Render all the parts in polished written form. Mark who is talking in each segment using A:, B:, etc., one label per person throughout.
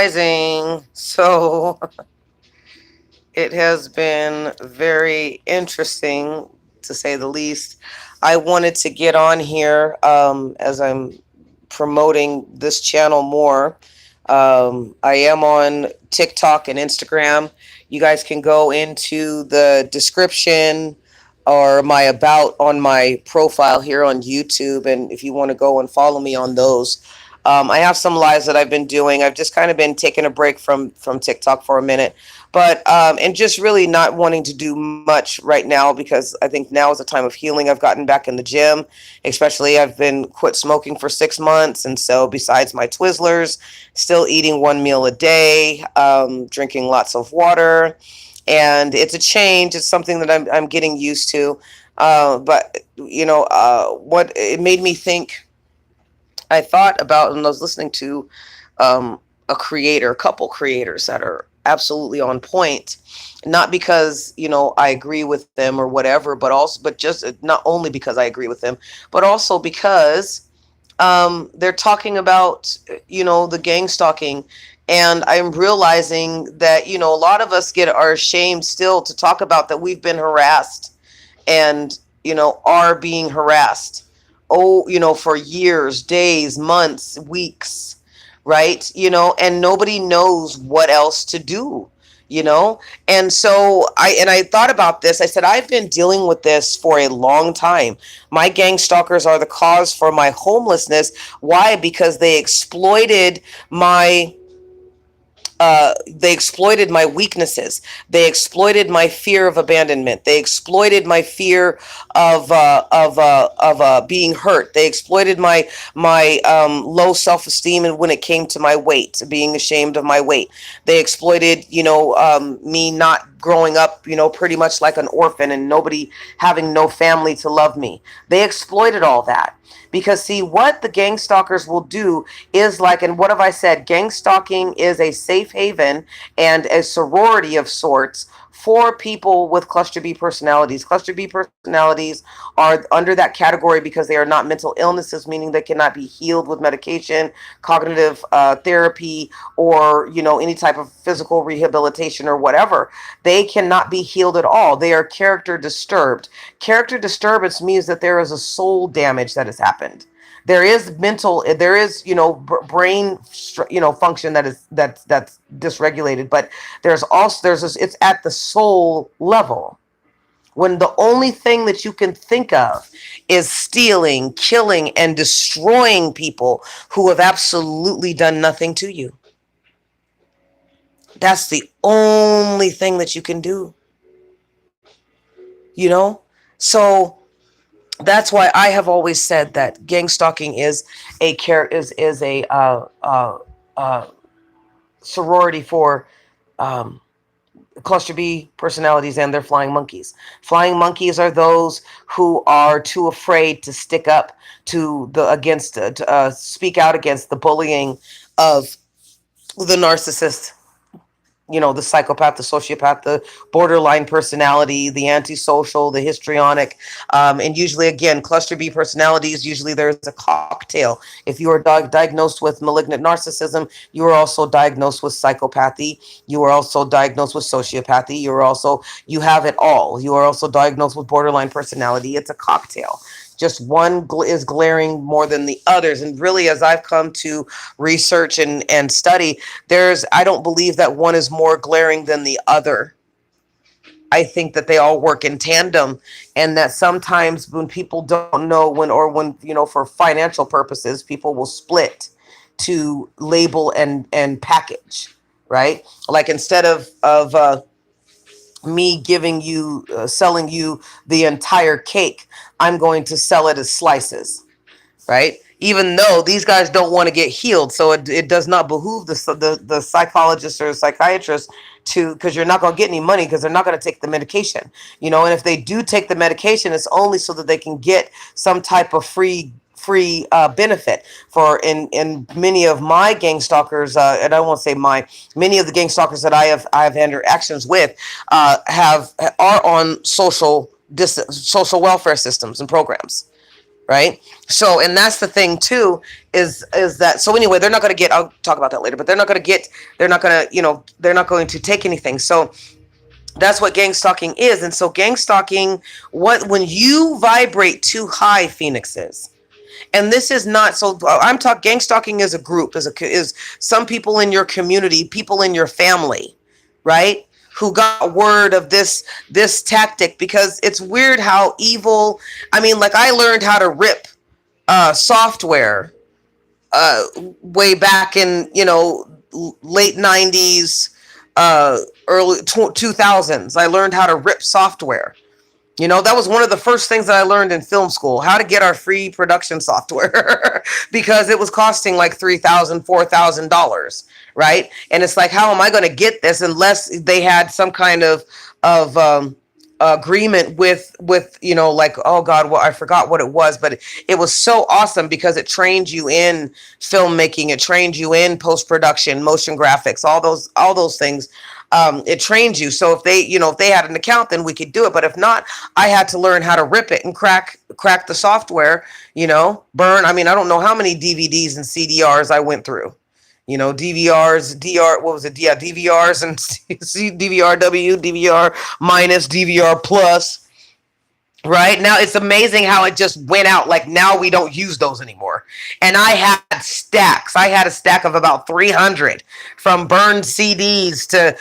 A: Rising. So it has been very interesting to say the least. I wanted to get on here as I'm promoting this channel more. I am on TikTok and Instagram. You guys can go into the description or my about on my profile here on YouTube. And if you want to go and follow me on those, I have some lives that I've been doing. I've just kind of been taking a break from TikTok for a minute, but and just really not wanting to do much right now because I think now is a time of healing. I've gotten back in the gym, especially I've been quit smoking for 6 months, and so besides my Twizzlers, still eating one meal a day, drinking lots of water, and it's a change. It's something that I'm getting used to, but what it made me think. I thought about and I was listening to a couple creators that are absolutely on point. Not because I agree with them or whatever, but just not only because I agree with them, but also because they're talking about the gang stalking, and I'm realizing that a lot of us get are ashamed still to talk about that we've been harassed and are being harassed, for years, days, months, weeks, right? And nobody knows what else to do, you know and so I thought about this. I said I've been dealing with this for a long time. My gang stalkers are the cause for my homelessness. Why? Because they exploited my weaknesses. They exploited my fear of abandonment. They exploited my fear of being hurt. They exploited my low self esteem, and when it came to my weight, being ashamed of my weight, they exploited me not growing up pretty much like an orphan and nobody having no family to love me. They exploited all that. Because see, what the gang stalkers will do is like, and what have I said? Gang stalking is a safe haven and a sorority of sorts for people with cluster B personalities. Cluster B personalities are under that category because they are not mental illnesses, meaning they cannot be healed with medication, cognitive therapy, or any type of physical rehabilitation or whatever. They cannot be healed at all. They are character disturbed. Character disturbance means that there is a soul damage that has happened. There is brain function that's dysregulated, but there's this, it's at the soul level, when the only thing that you can think of is stealing, killing, and destroying people who have absolutely done nothing to you. That's the only thing that you can do, you know so that's why I have always said that gang stalking is a care is a sorority for um, cluster B personalities and their flying monkeys. Flying monkeys are those who are too afraid to stick up to the against to speak out against the bullying of the narcissist, the psychopath, the sociopath, the borderline personality, the antisocial, the histrionic. And usually, again, cluster B personalities, usually there's a cocktail. If you are diagnosed with malignant narcissism, you are also diagnosed with psychopathy. You are also diagnosed with sociopathy. You have it all. You are also diagnosed with borderline personality. It's a cocktail. Just one is glaring more than the others. And really, as I've come to research and study, I don't believe that one is more glaring than the other. I think that they all work in tandem, and that sometimes when people don't know when for financial purposes, people will split to label and package, right? Like instead of me giving you selling you the entire cake, I'm going to sell it as slices, right? Even though these guys don't want to get healed, so it does not behoove the psychologist or psychiatrist to, because you're not going to get any money because they're not going to take the medication, and if they do take the medication, it's only so that they can get some type of free benefit. For in many of my gang stalkers, and I won't say many of the gang stalkers that I have interactions with, have are on social welfare systems and programs, right? So, and that's the thing too, is that, so anyway, they're not going to get, I'll talk about that later, but they're not going to get, they're not going to, they're not going to take anything. So that's what gang stalking is. And so gang stalking, what, when you vibrate too high, phoenixes, and this is not, so I'm talking, gang stalking is a group, is some people in your community, people in your family, right, who got word of this tactic, because it's weird how evil, I mean, like, I learned how to rip software uh, way back in, late 90s, early 2000s. I learned how to rip software. That was one of the first things that I learned in film school, how to get our free production software because it was costing like $3,000, $4,000, right? And it's like, how am I going to get this unless they had some kind of agreement with like, oh God, well, I forgot what it was, but it was so awesome because it trained you in filmmaking, it trained you in post production, motion graphics, all those things. It trains you. So if they had an account, then we could do it. But if not, I had to learn how to rip it and crack the software. Burn. I mean, I don't know how many DVDs and CDRs I went through. DVRs, DR, what was it? Yeah, DVRs and DVRW, DVR minus, DVR plus. Right now, it's amazing how it just went out. Like, now we don't use those anymore. And I had stacks. I had a stack of about 300 from burned CDs to,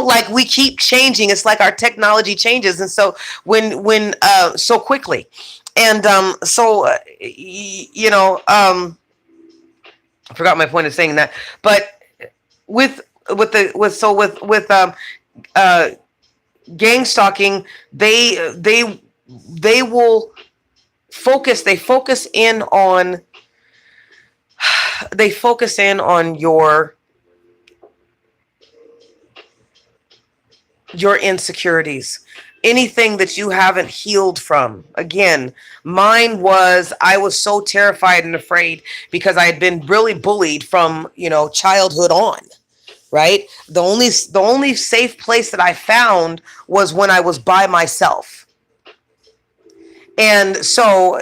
A: like, we keep changing. It's like our technology changes. And so so quickly. And I forgot my point of saying that. But with, uh, gang stalking, they will focus in on your insecurities, anything that you haven't healed from. Again, mine was, I was so terrified and afraid because I had been really bullied from, childhood on, right? The only safe place that I found was when I was by myself. And so,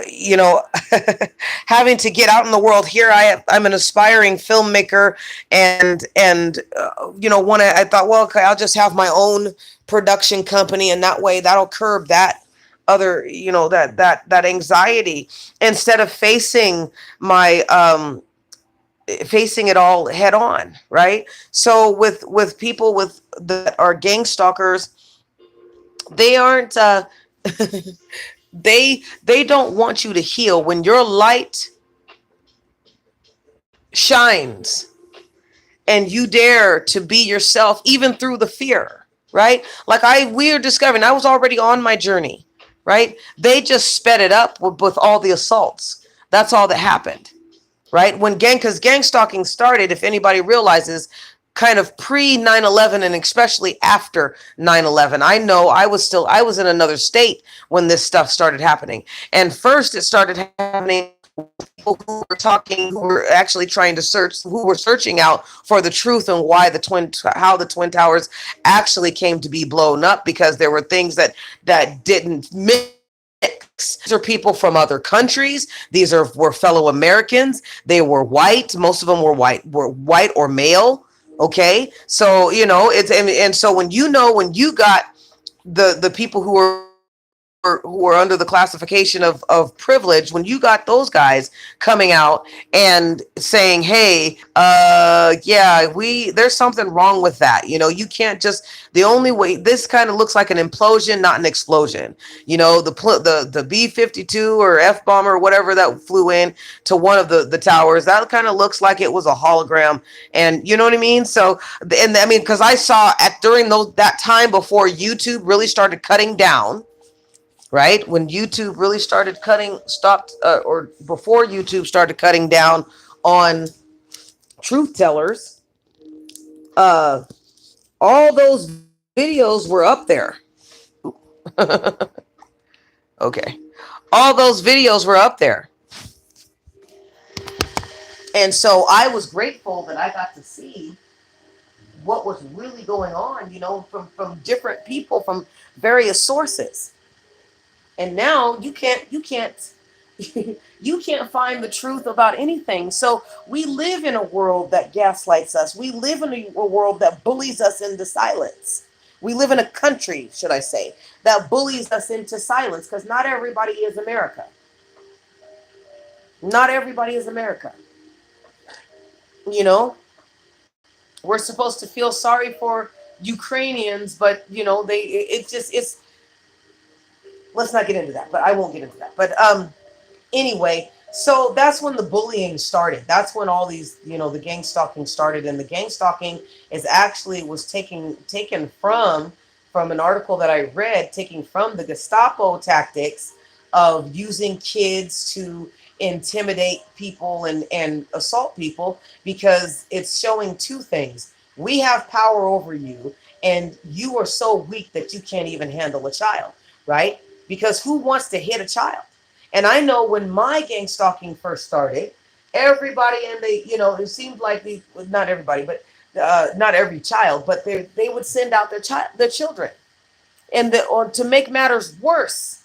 A: having to get out in the world, here I'm an aspiring filmmaker, and I thought, well, okay, I'll just have my own production company, and that way that'll curb that other, that anxiety, instead of facing it all head on, right? So with people with that are gang stalkers, they aren't they don't want you to heal. When your light shines and you dare to be yourself, even through the fear, right? Like, we are discovering, I was already on my journey, right? They just sped it up with all the assaults. That's all that happened, right? Because gang stalking started, if anybody realizes, kind of pre 9/11, and especially after 9/11. I know I was in another state when this stuff started happening. And first it started happening people who were actually trying to who were searching out for the truth and how the twin towers actually came to be blown up, because there were things that didn't mix. These are people from other countries. Were fellow Americans. They were white. Most of them were white or male. Okay, so it's, and so when you got the people who are under the classification of privilege, when you got those guys coming out and saying, hey, yeah, there's something wrong with that. You can't just, the only way, this kind of looks like an implosion, not an explosion. The B-52 or F-bomb or whatever that flew in to one of the towers, that kind of looks like it was a hologram. And you know what I mean? So, and I mean, because I saw during that time before YouTube really started cutting down, right? When YouTube really stopped, or before YouTube started cutting down on truth tellers, uh, all those videos were up there. Okay. All those videos were up there. And so I was grateful that I got to see what was really going on, from different people, from various sources. And now you can't You can't find the truth about anything. So we live in a world that gaslights us. We live in a world that bullies us into silence. We live in a country, should I say, that bullies us into silence because not everybody is America. Not everybody is America. You know, we're supposed to feel sorry for Ukrainians, but it's let's not get into that. But I won't get into that. But anyway, so that's when the bullying started. That's when all these, the gang stalking started, and the gang stalking is actually was taken from an article that I read, taking from the Gestapo tactics of using kids to intimidate people and assault people, because it's showing two things. We have power over you, and you are so weak that you can't even handle a child, right? Because who wants to hit a child? And I know when my gang stalking first started, everybody and it seemed like not everybody, but not every child, but they would send out their children. And or to make matters worse,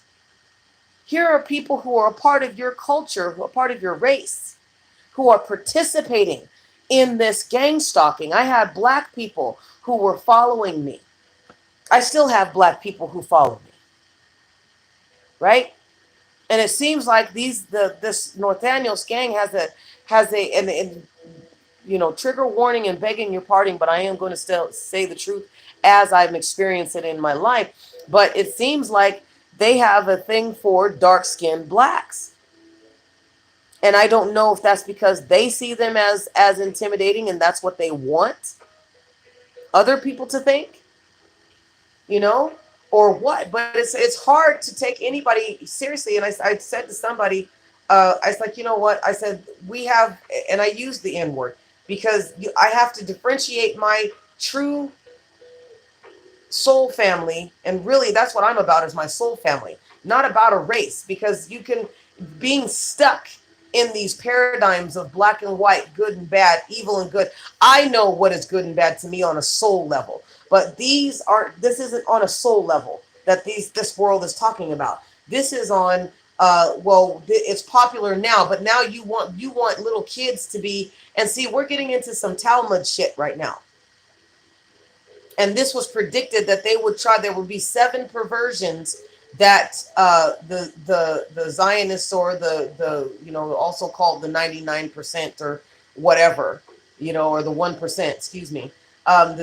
A: here are people who are a part of your culture, who are part of your race, who are participating in this gang stalking. I had black people who were following me. I still have black people who follow me, right? And it seems like this North Daniels gang has a and trigger warning and begging your pardon, but I am going to still say the truth as I've experienced it in my life. But it seems like they have a thing for dark skinned blacks. And I don't know if that's because they see them as intimidating and that's what they want other people to think, you know, or what. But it's hard to take anybody seriously. And I said to somebody, I was like, you know what? I said, we have, and I used the N word because I have to differentiate my true soul family. And really, that's what I'm about, is my soul family, not about a race, because you can, being stuck in these paradigms of black and white, good and bad, evil and good. I know what is good and bad to me on a soul level, but this isn't on a soul level that this world is talking about. This is on it's popular now, but now you want little kids to be, and see, we're getting into some Talmud shit right now. And this was predicted that there would be seven perversions that the Zionists, or the also called the 99% or whatever, or the 1%, excuse me. The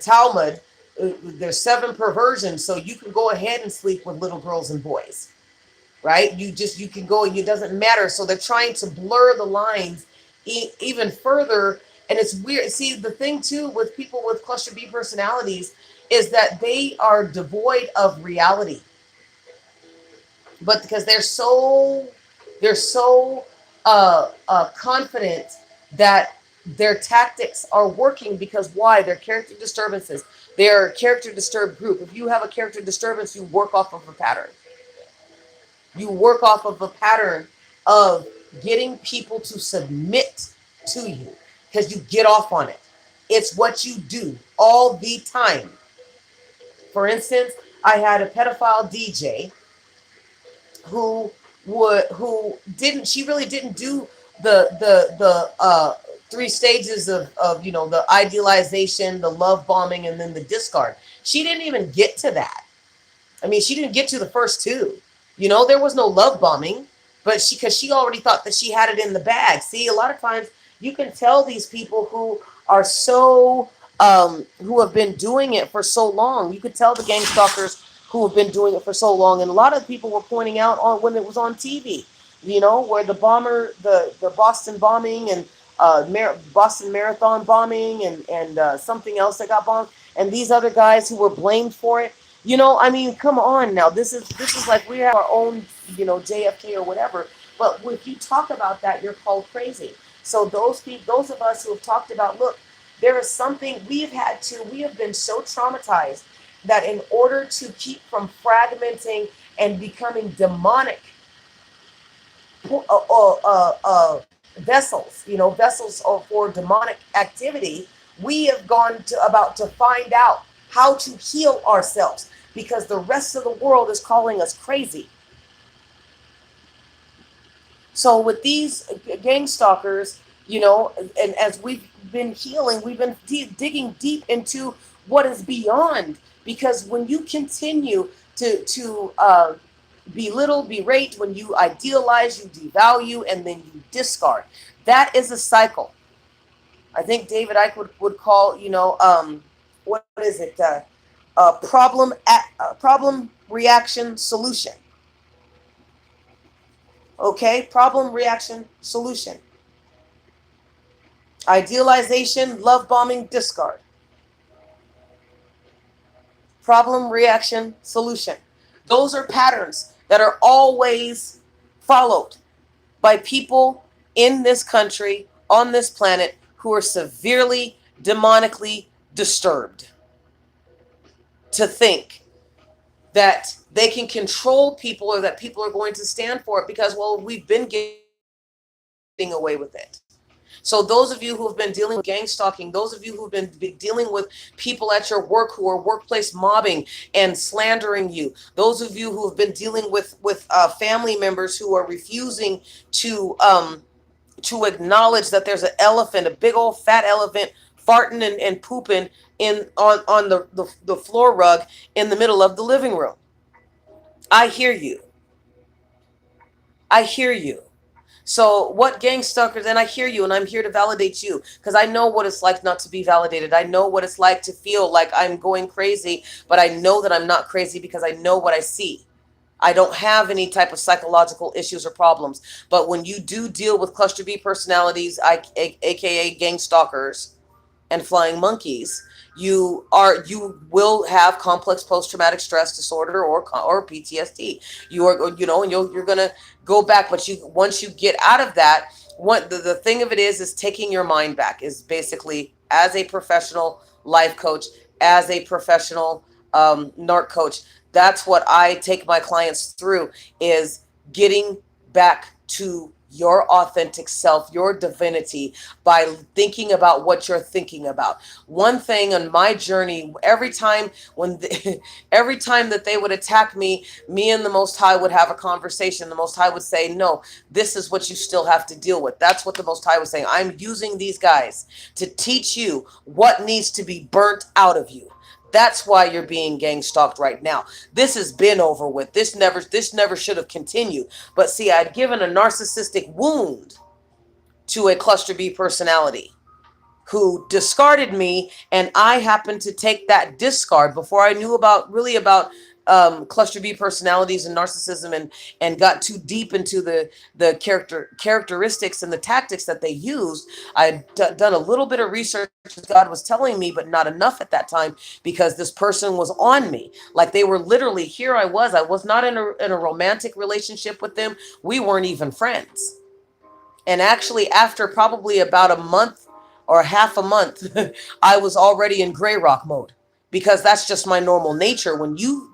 A: Talmud, there's seven perversions, so you can go ahead and sleep with little girls and boys, right? You can go, and it doesn't matter. So they're trying to blur the lines even further. And it's weird. See, the thing too with people with cluster B personalities is that they are devoid of reality, but because they're so confident that their tactics are working, because why? Their character disturbances, their character disturbed group. If you have a character disturbance, you work off of a pattern. You work off of a pattern of getting people to submit to you because you get off on it. It's what you do all the time. For instance, I had a pedophile DJ who she really didn't do the three stages of the idealization, the love bombing, and then the discard. She didn't even get to that. I mean, she didn't get to the first two. There was no love bombing, but because she already thought that she had it in the bag. See, a lot of times you can tell these people who are who have been doing it for so long. You could tell the gang stalkers who have been doing it for so long. And a lot of people were pointing out on when it was on TV, where the Boston bombing, and Boston Marathon bombing, and something else that got bombed, and these other guys who were blamed for it. I mean, come on now. This is like we have our own, JFK or whatever. But if you talk about that, you're called crazy. So those of us who have talked about, look, there is something we have been so traumatized that in order to keep from fragmenting and becoming demonic vessels for demonic activity, we have gone to about to find out how to heal ourselves, because the rest of the world is calling us crazy. So with these gang stalkers, you know, and as we've been healing, we've been digging deep into what is beyond. Because when you continue to belittle, berate, when you idealize, you devalue, and then you discard, that is a cycle. I think David Icke would call, what is it? Problem reaction solution. Okay, problem reaction solution. Idealization, love bombing, discard. Problem reaction solution. Those are patterns that are always followed by people in this country, on this planet, who are severely demonically disturbed to think that they can control people or that people are going to stand for it because, well, we've been getting away with it. So those of you who have been dealing with gang stalking, those of you who've been dealing with people at your work who are workplace mobbing and slandering you, those of you who have been dealing with family members who are refusing to acknowledge that there's an elephant, a big old fat elephant, farting and pooping on the floor rug in the middle of the living room. I hear you. I hear you. So what gang stalkers, and I hear you, and I'm here to validate you because I know what it's like not to be validated. I know what it's like to feel like I'm going crazy, but I know that I'm not crazy because I know what I see. I don't have any type of psychological issues or problems. But when you do deal with cluster B personalities, aka gang stalkers, and flying monkeys, you will have complex post traumatic stress disorder or PTSD. You are, and you're gonna go back, but you once you get out of that, what the thing of it is taking your mind back is basically as a professional life coach, as a professional narc coach. That's what I take my clients through is getting back to your authentic self, your divinity, by thinking about what you're thinking about. One thing on my journey, every time that they would attack me and the Most High would have a conversation. The Most High would say, "No, this is what you still have to deal with." That's what the Most High was saying. I'm using these guys to teach you what needs to be burnt out of you. That's why you're being gang stalked right now. This has been over with. This never should have continued. But see, I'd given a narcissistic wound to a cluster B personality who discarded me, and I happened to take that discard before I knew about cluster B personalities and narcissism, and got too deep into the characteristics and the tactics that they used. I'd done a little bit of research as God was telling me, but not enough at that time because this person was on me. Like they were literally here. I was not in a romantic relationship with them. We weren't even friends. And actually, after probably about a month or half a month, I was already in gray rock mode because that's just my normal nature. When you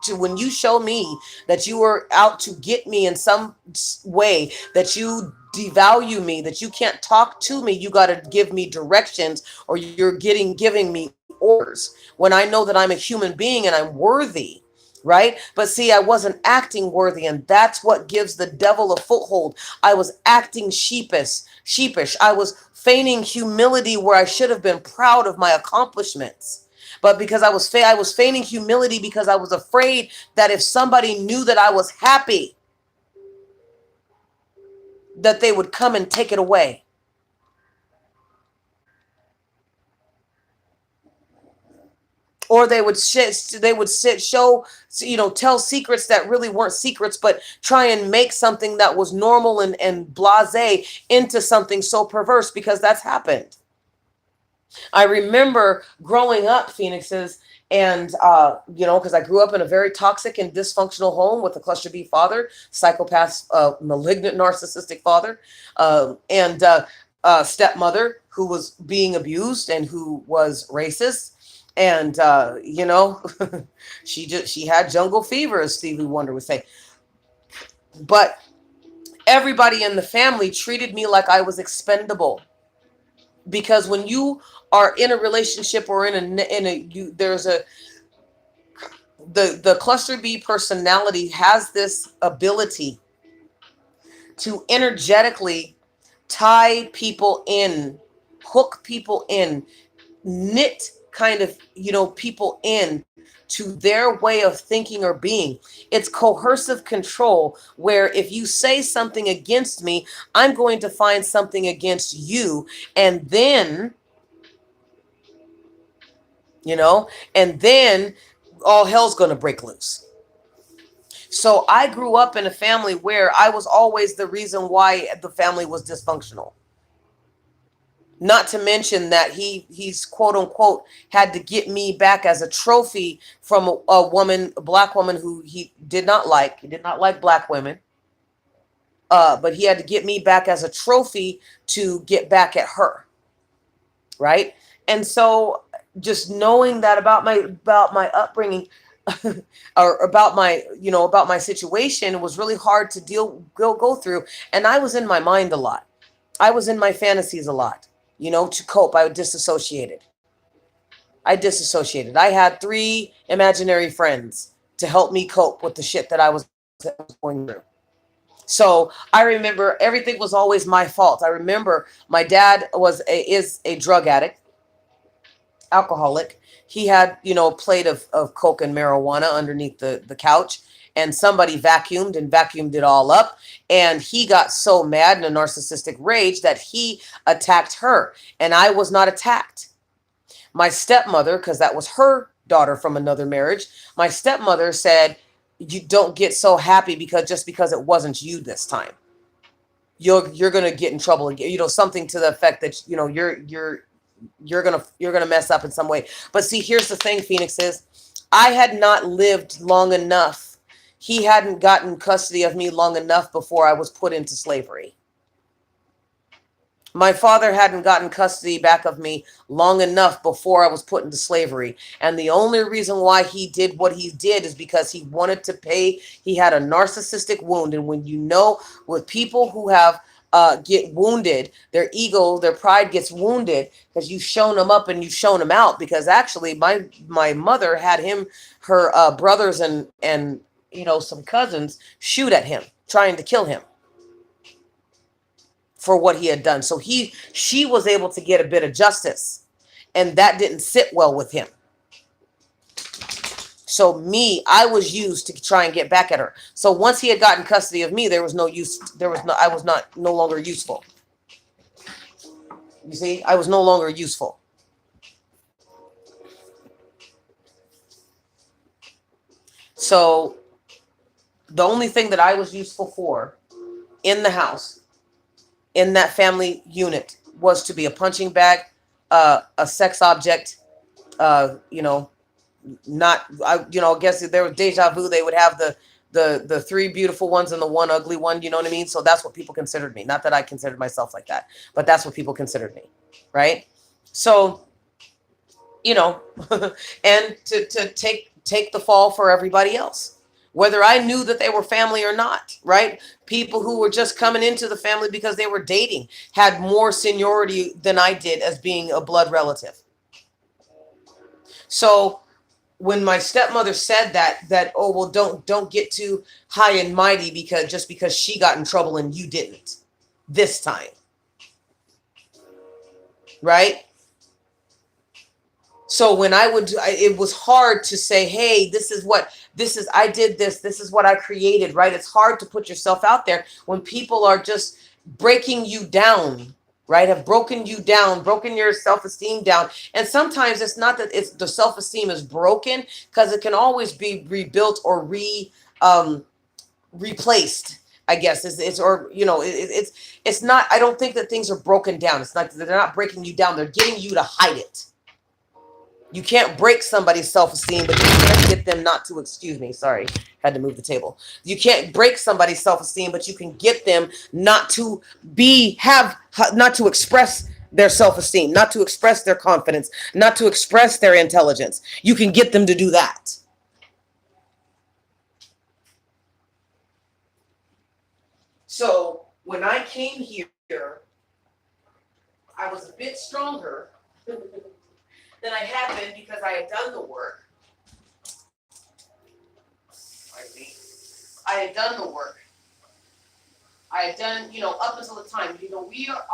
A: show me that you are out to get me in some way, that you devalue me, that you can't talk to me, you got to give me directions, or you're giving me orders when I know that I'm a human being and I'm worthy, right? But see, I wasn't acting worthy, and that's what gives the devil a foothold. I was acting sheepish. I was feigning humility where I should have been proud of my accomplishments. But because I was feigning humility because I was afraid that if somebody knew that I was happy, that they would come and take it away. Or they would tell secrets that really weren't secrets, but try and make something that was normal and blasé into something so perverse, because that's happened. I remember growing up, Phoenixes, and because I grew up in a very toxic and dysfunctional home with a cluster B father, psychopath, malignant, narcissistic father, and stepmother who was being abused and who was racist, and she had jungle fever, as Stevie Wonder would say. But everybody in the family treated me like I was expendable, because when you are in a relationship or there's the cluster B personality has this ability to energetically tie people in, hook people in, knit kind of, people in to their way of thinking or being. It's coercive control where if you say something against me, I'm going to find something against you. And then, you know, and then all hell's going to break loose. So I grew up in a family where I was always the reason why the family was dysfunctional. Not to mention that he's quote unquote had to get me back as a trophy from a woman, a black woman who he did not like. He did not like black women. But he had to get me back as a trophy to get back at her, right? And so just knowing that about my upbringing or about my about my situation was really hard to go through, and I was in my mind a lot. I was in my fantasies a lot, to cope. I disassociated. I had three imaginary friends to help me cope with the shit that I was going through. So I remember everything was always my fault. I remember my dad is a drug addict, alcoholic. He had, a plate of coke and marijuana underneath the couch, and somebody vacuumed it all up. And he got so mad in a narcissistic rage that he attacked her. And I was not attacked. My stepmother, because that was her daughter from another marriage, my stepmother said, "You don't get so happy because it wasn't you this time. You're gonna get in trouble again." Something to the effect that you're gonna mess up in some way. But see, here's the thing, Phoenix, is I had not lived long enough. He hadn't gotten custody of me long enough before I was put into slavery. My father hadn't gotten custody back of me long enough before I was put into slavery. And the only reason why he did what he did is because he wanted to pay. He had a narcissistic wound. And when with people who have get wounded, their ego, their pride gets wounded because you've shown them up and you've shown them out. Because actually my mother had her brothers and some cousins shoot at him, trying to kill him for what he had done. So she was able to get a bit of justice, and that didn't sit well with him. So I was used to try and get back at her. So once he had gotten custody of me, there was no use. I was no longer useful. You see, I was no longer useful. So the only thing that I was useful for in the house, in that family unit, was to be a punching bag, a sex object, uh, you know, I guess if there was deja vu, they would have the three beautiful ones and the one ugly one, you know what I mean? So that's what people considered me. Not that I considered myself like that, but that's what people considered me, right? So, you know, and to take the fall for everybody else, whether I knew that they were family or not, right? People who were just coming into the family because they were dating had more seniority than I did as being a blood relative. So when my stepmother said that, oh well, don't get too high and mighty because she got in trouble and you didn't this time, right? So when it was hard to say, hey, I did this is what I created, right? It's hard to put yourself out there when people are just breaking you down, right? Have broken you down, broken your self-esteem down. And sometimes it's not that it's the self-esteem is broken, because it can always be rebuilt or um, replaced. I guess it's or it's not. I don't think that things are broken down. It's not, they're not breaking you down. They're getting you to hide it. You can't break somebody's self-esteem, but you can get them not to, excuse me, sorry, had to move the table. You can't break somebody's self-esteem, but you can get them not to not to express their self-esteem, not to express their confidence, not to express their intelligence. You can get them to do that. So when I came here, I was a bit stronger than I had been because I had done the work. I had done the work. I've done, up until the time,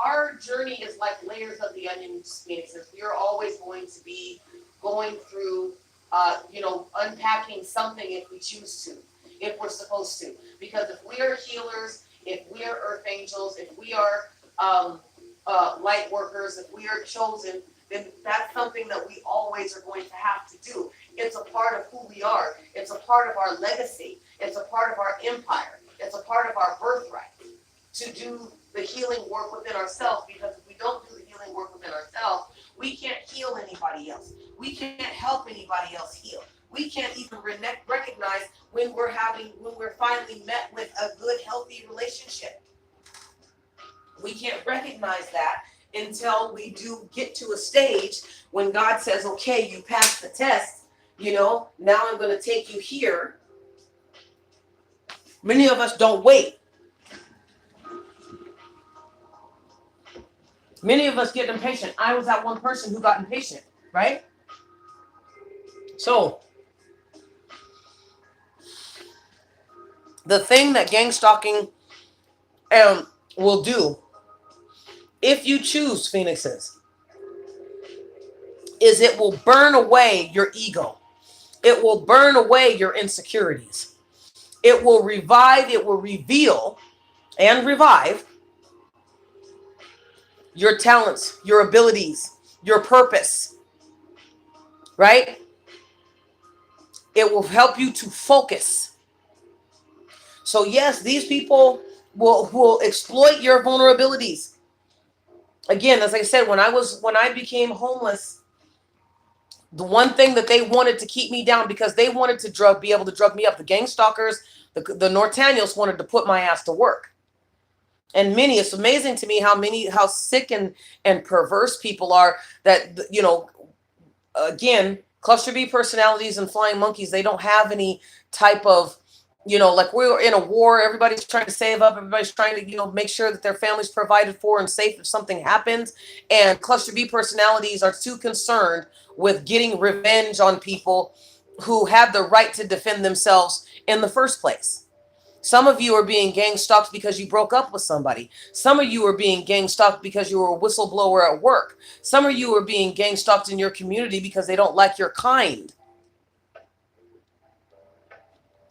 A: our journey is like layers of the onion, Phoenixes. We are always going to be going through, unpacking something if we choose to, if we're supposed to. Because if we are healers, if we are earth angels, if we are light workers, if we are chosen, then that's something that we always are going to have to do. It's a part of who we are. It's a part of our legacy. It's a part of our empire. It's a part of our birthright to do the healing work within ourselves, because if we don't do the healing work within ourselves, we can't heal anybody else. We can't help anybody else heal. We can't even recognize when we're finally met with a good, healthy relationship. We can't recognize that until we do get to a stage when God says, okay, you passed the test, now I'm going to take you here. Many of us don't wait. Many of us get impatient. I was that one person who got impatient, right? So, the thing that gang stalking will do, if you choose, Phoenixes, is it will burn away your ego. It will burn away your insecurities. It will reveal and revive your talents, your abilities, your purpose, right? It will help you to focus. So yes, these people will exploit your vulnerabilities. Again, as I said, when I became homeless, the one thing that they wanted to keep me down, because they wanted to be able to drug me up. The gang stalkers, the Nortaniels wanted to put my ass to work. And it's amazing to me how sick and perverse people are, that, again, cluster B personalities and flying monkeys, they don't have any type of, like we're in a war, everybody's trying to save up, everybody's trying to, make sure that their family's provided for and safe if something happens. And cluster B personalities are too concerned with getting revenge on people who had the right to defend themselves in the first place. Some of you are being gang stalked because you broke up with somebody. Some of you are being gang stalked because you were a whistleblower at work. Some of you are being gang stalked in your community because they don't like your kind.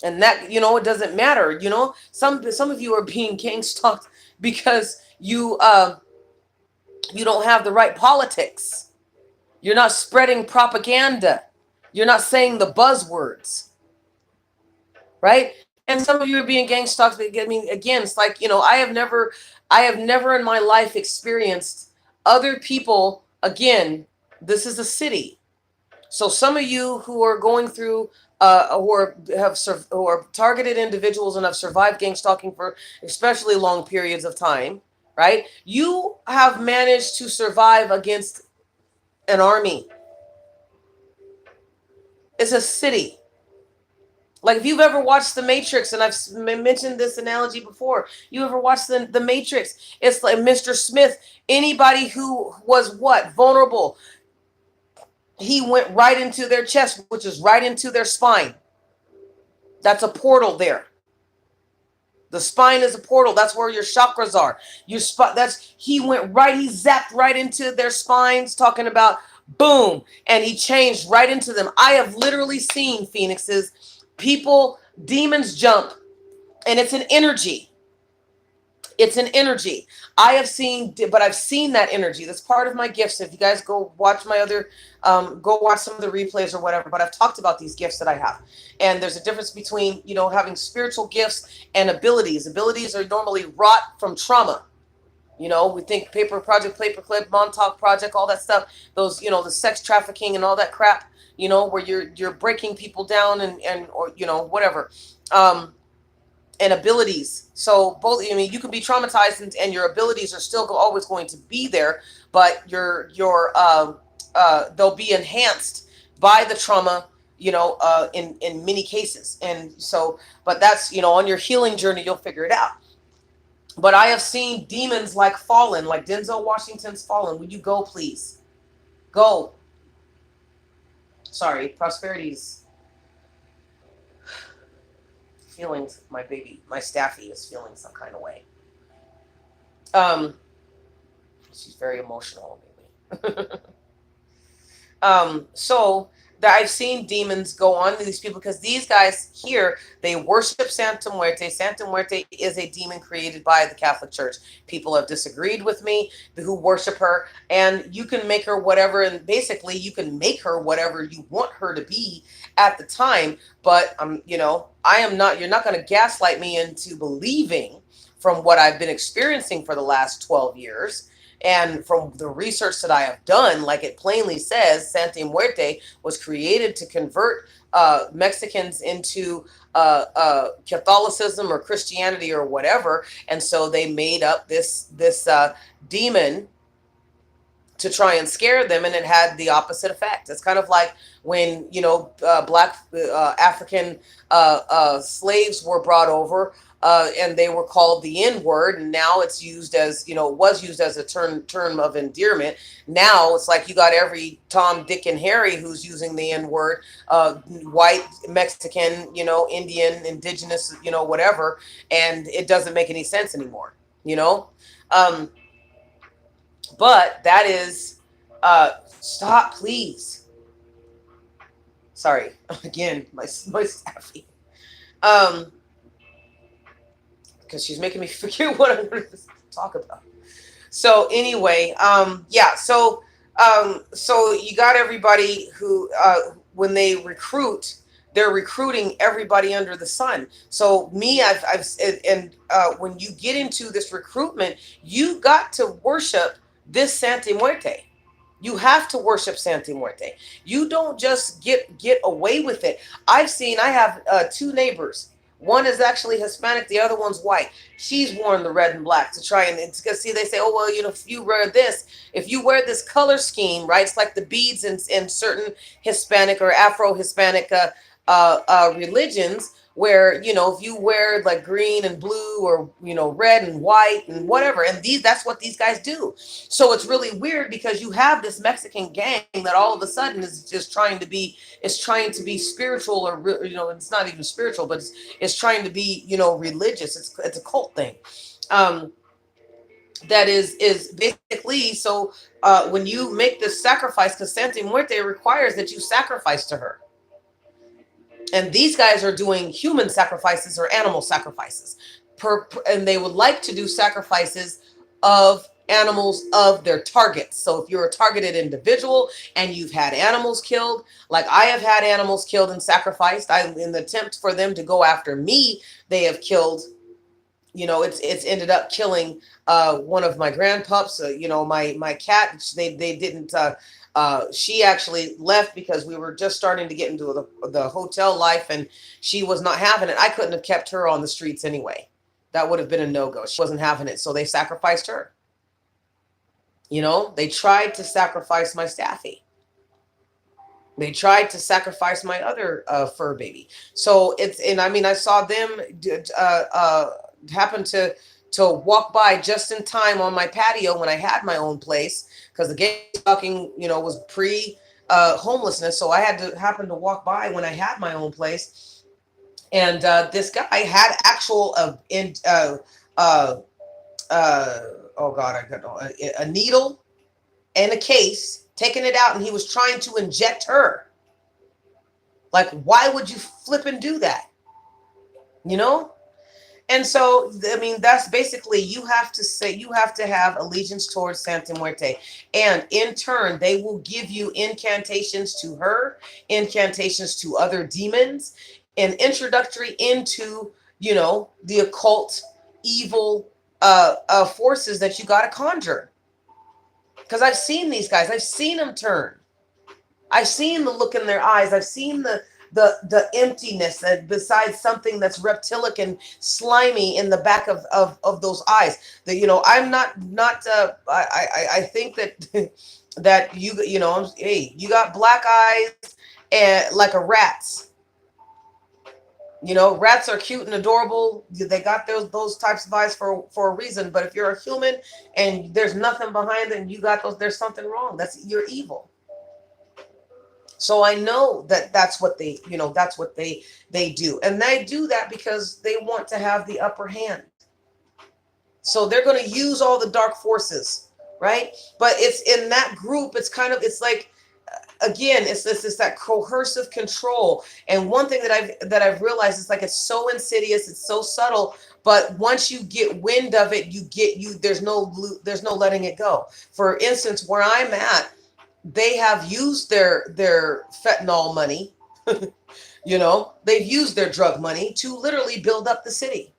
A: And that, it doesn't matter. Some of you are being gang stalked because you don't have the right politics. You're not spreading propaganda. You're not saying the buzzwords, right? And some of you are being gang stalked. I mean, again, it's like, I have never in my life experienced other people. Again, this is a city. So some of you who are going through, who are targeted individuals and have survived gang stalking for especially long periods of time, right? You have managed to survive against an army. It's a city. Like, if you've ever watched The Matrix, and I've mentioned this analogy before, you ever watched the Matrix? It's like Mr. Smith, anybody who was vulnerable, he went right into their chest, which is right into their spine. That's a portal there. The spine is a portal. That's where your chakras are. He zapped right into their spines, talking about boom, and he changed right into them. I have literally seen, Phoenixes, demons jump, and it's an energy. It's an energy. I've seen that energy. That's part of my gifts. If you guys go watch go watch some of the replays or whatever, but I've talked about these gifts that I have. And there's a difference between, having spiritual gifts and abilities. Abilities are normally wrought from trauma. We think paper project, paperclip, Montauk project, all that stuff. Those, the sex trafficking and all that crap, where you're breaking people down or whatever. And abilities. So both, you can be traumatized, and your abilities are still always going to be there, but they'll be enhanced by the trauma, in many cases. And so, but that's, on your healing journey, you'll figure it out. But I have seen demons like Fallen, like Denzel Washington's Fallen. Would you go, please? Go. Sorry, Prosperity's feelings. My baby, my staffy is feeling some kind of way. Um, she's very emotional lately. So that I've seen demons go on to these people because these guys here they worship Santa Muerte. Santa Muerte is a demon created by the Catholic Church. People have disagreed with me who worship her, and you can make her whatever, and basically you can make her whatever you want her to be at the time. But I am not. You're not going to gaslight me into believing from what I've been experiencing for the last 12 years and from the research that I have done, like it plainly says, Santa Muerte was created to convert Mexicans into Catholicism or Christianity or whatever, and so they made up this demon to try and scare them, and it had the opposite effect. It's kind of like when black African slaves were brought over, and they were called the N word, and now it's used as was used as a term of endearment. Now it's like you got every Tom, Dick, and Harry who's using the N word, white, Mexican, Indian, indigenous, whatever, and it doesn't make any sense anymore. You know. Um, but that is, stop, please. Sorry, again, my staffy. Um, because she's making me forget what I'm going to talk about. So anyway, yeah. So you got everybody who, when they recruit, they're recruiting everybody under the sun. So me, I've and when you get into this recruitment, you got to worship this Santa Muerte. You have to worship Santa Muerte. You don't just get away with it. I have two neighbors. One is actually Hispanic, the other one's white. She's worn the red and black to try and it's because see they say, oh well, if you wear this color scheme, right? It's like the beads in certain Hispanic or Afro Hispanic religions where if you wear like green and blue or red and white and whatever, and that's what these guys do. So it's really weird because you have this Mexican gang that all of a sudden is just trying to be spiritual, or it's not even spiritual, but it's trying to be religious. It's a cult thing. um that is basically, so when you make this sacrifice, because Santa Muerte requires that you sacrifice to her, and these guys are doing human sacrifices or animal sacrifices and they would like to do sacrifices of animals of their targets. So if you're a targeted individual and you've had animals killed, like I have had animals killed and sacrificed, in the attempt for them to go after me, they have killed, it's ended up killing one of my grandpups, my cat. They didn't she actually left because we were just starting to get into the hotel life, and she was not having it. I couldn't have kept her on the streets anyway. That would have been a no-go. She wasn't having it, so they sacrificed her. They tried to sacrifice my Staffy. They tried to sacrifice my other fur baby. So and I mean, I saw them happen to walk by just in time on my patio when I had my own place, because the Gangstalking, was pre homelessness. So I had to happen to walk by when I had my own place, and this guy had actual in uh, uh, oh god, I got a needle and a case, taking it out, and he was trying to inject her. Like, why would you flip and do that? You know? And so, I mean, that's basically, you have to have allegiance towards Santa Muerte. And in turn, they will give you incantations to her, incantations to other demons, and introductory into, the occult, evil forces that you got to conjure. Because I've seen these guys, I've seen them turn. I've seen the look in their eyes. I've seen the emptiness besides something that's reptilic and slimy in the back of those eyes. That I'm not. I think that that hey, you got black eyes and like a rat's. Rats are cute and adorable. They got those types of eyes for a reason. But if you're a human and there's nothing behind it, and you got those, there's something wrong. You're evil. So I know that that's what they do, and they do that because they want to have the upper hand. So they're going to use all the dark forces, right? But it's in that group, it's kind of, it's like, again, it's that coercive control. And one thing that I've realized is like, it's so insidious, it's so subtle, but once you get wind of it, there's no letting it go. For instance, where I'm at, they have used their fentanyl money, they've used their drug money to literally build up the city,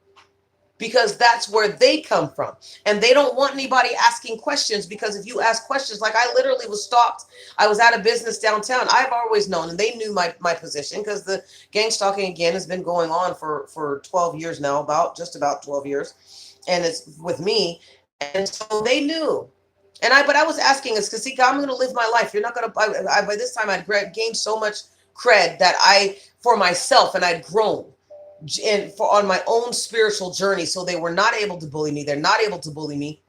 A: because that's where they come from. And they don't want anybody asking questions, because if you ask questions, like, I literally was stopped. I was at a business downtown. I've always known, and they knew my position, because the gang stalking, again, has been going on for 12 years now, just about 12 years. And it's with me. And so they knew. But I was asking us, because see, I'm going to live my life. You're not going to, by this time I'd gained so much cred for myself, and I'd grown on my own spiritual journey. So they were not able to bully me. They're not able to bully me.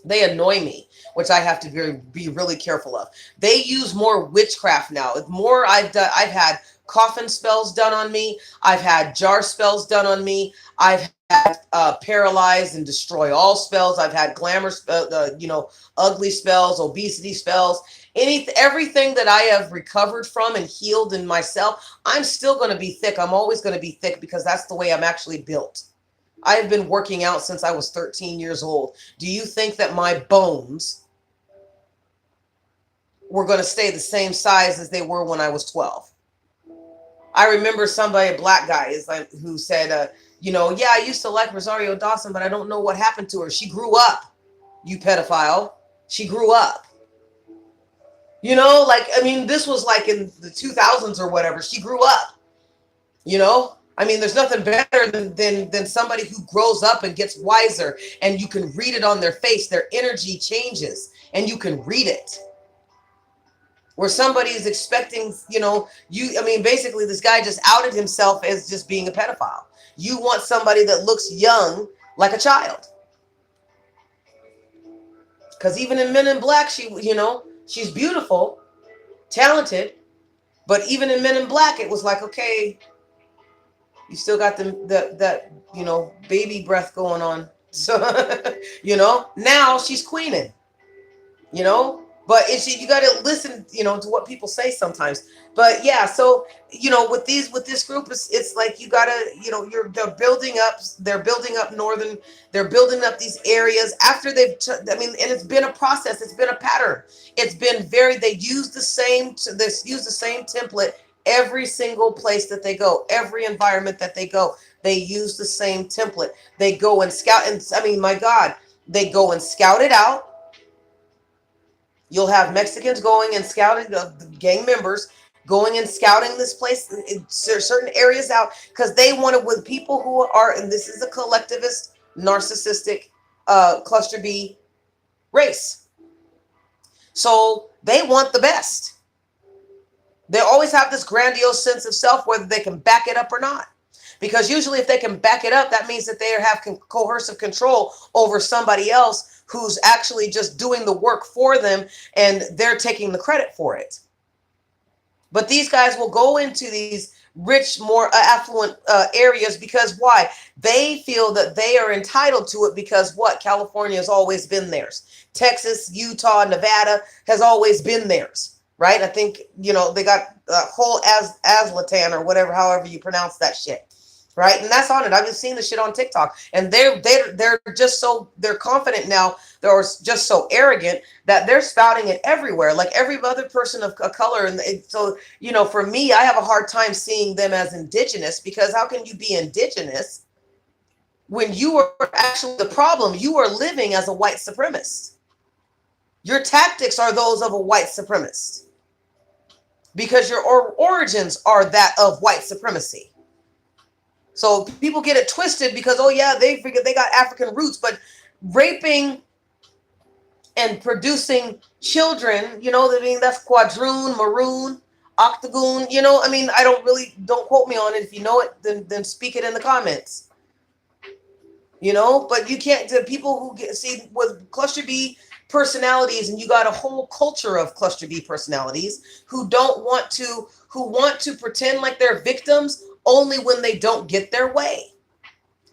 A: They annoy me, which I have to be really careful of. They use more witchcraft now. More I've done. I've had coffin spells done on me. I've had jar spells done on me. I've had paralyze and destroy all spells. I've had glamour, ugly spells, obesity spells, everything that I have recovered from and healed in myself. I'm still going to be thick. I'm always going to be thick, because that's the way I'm actually built. I have been working out since I was 13 years old. Do you think that my bones were going to stay the same size as they were when I was 12? I remember somebody, a black guy, who said, yeah, I used to like Rosario Dawson, but I don't know what happened to her. She grew up, you pedophile. She grew up. I mean, this was like in the 2000s or whatever. She grew up. I mean, there's nothing better than somebody who grows up and gets wiser, and you can read it on their face. Their energy changes, and you can read it. Where somebody is expecting, basically this guy just outed himself as just being a pedophile. You want somebody that looks young, like a child. Because even in Men in Black, she's beautiful, talented, but even in Men in Black, it was like, okay, you still got that baby breath going on. So, now she's queening, but you got to listen, to what people say sometimes. But yeah, so, with this group, it's like, you got to, they're building up they're building up these areas after and it's been a process. It's been a pattern. It's been they use the same template every single place that they go, every environment that they go. They use the same template. They go and scout, and my God, they go and scout it out. You'll have Mexicans going and scouting, the gang members going and scouting this place, certain areas out, because they want it with people who are, and this is a collectivist, narcissistic, cluster B race. So they want the best. They always have this grandiose sense of self, whether they can back it up or not. Because usually if they can back it up, that means that they have coercive control over somebody else who's actually just doing the work for them, and they're taking the credit for it. But these guys will go into these rich, more affluent areas, because why? They feel that they are entitled to it, because what? California has always been theirs. Texas, Utah, Nevada has always been theirs, right? I think, they got a whole Azlatan or whatever, however you pronounce that shit. Right. And that's on it. I've been seeing the shit on TikTok, and they're just they're confident now. They're just so arrogant that they're spouting it everywhere, like every other person of color. And so, for me, I have a hard time seeing them as indigenous, because how can you be indigenous when you are actually the problem? You are living as a white supremacist. Your tactics are those of a white supremacist, because your origins are that of white supremacy. So people get it twisted, because, oh yeah, they figure they got African roots, but raping and producing children, that's quadroon, maroon, octagon, don't quote me on it. If you know it, then speak it in the comments. But you can't, the people who see with cluster B personalities, and you got a whole culture of cluster B personalities who want to pretend like they're victims only when they don't get their way.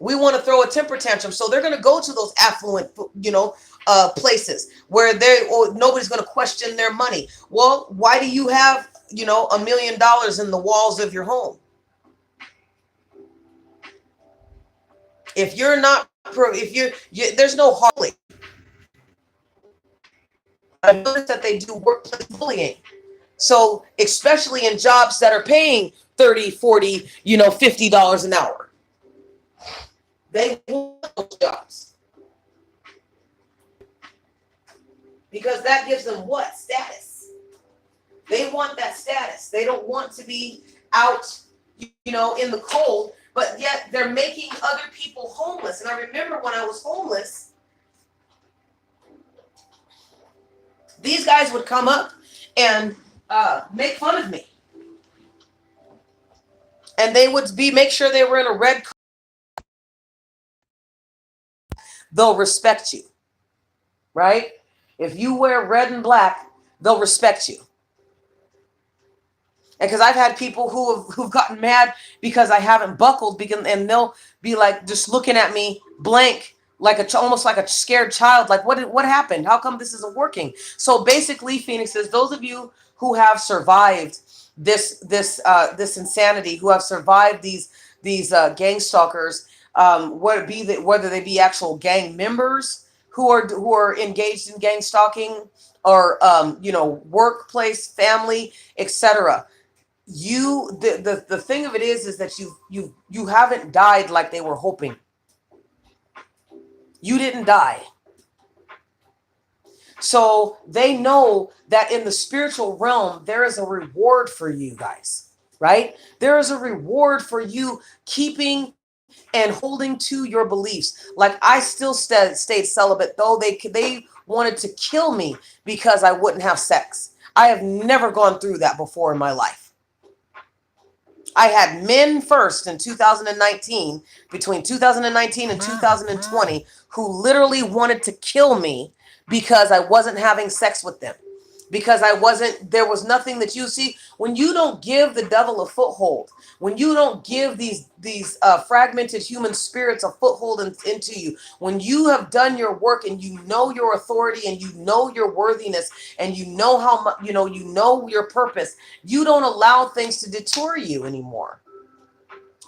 A: We want to throw a temper tantrum, so they're going to go to those affluent, places where nobody's going to question their money. Well, why do you have $1 million in the walls of your home? If you're not, if there's no hardly. I've noticed that they do workplace bullying. So especially in jobs that are paying 30, 40, $50 an hour, they want those jobs because that gives them what? Status. They want that status. They don't want to be out, in the cold, but yet they're making other people homeless. And I remember when I was homeless, these guys would come up and make fun of me. And they would make sure they were in a red. They'll respect you, right? If you wear red and black, they'll respect you. And because I've had people who've gotten mad because I haven't buckled, and they'll be like just looking at me blank, like almost like a scared child, like what happened? How come this isn't working? So basically, Phoenix says, those of you who have survived this insanity, who have survived these gang stalkers, whether they be actual gang members who are engaged in gang stalking, or workplace, family, etc. The thing of it is that you haven't died like they were hoping. You didn't die. So they know that in the spiritual realm, there is a reward for you guys, right? There is a reward for you keeping and holding to your beliefs. Like I still stayed celibate, though they wanted to kill me because I wouldn't have sex. I have never gone through that before in my life. I had men first in 2019, between 2019 and 2020, who literally wanted to kill me because I wasn't having sex with them. Because there was nothing that you see. When you don't give the devil a foothold, when you don't give these fragmented human spirits a foothold into you, when you have done your work and you know your authority and you know your worthiness and you know how much, you know your purpose, you don't allow things to detour you anymore.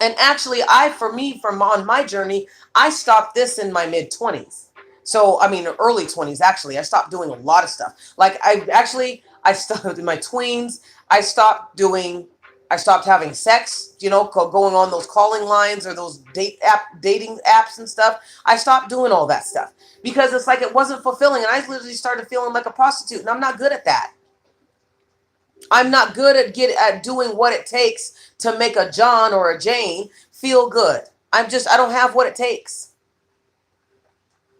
A: And actually, from on my journey, I stopped this in my mid-20s. So, I mean, early 20s, actually. I stopped doing a lot of stuff. Like, I stopped in my tweens. I stopped having sex, going on those calling lines or those dating apps and stuff. I stopped doing all that stuff because it's like it wasn't fulfilling. And I literally started feeling like a prostitute, and I'm not good at that. I'm not good at doing what it takes to make a John or a Jane feel good. I don't have what it takes.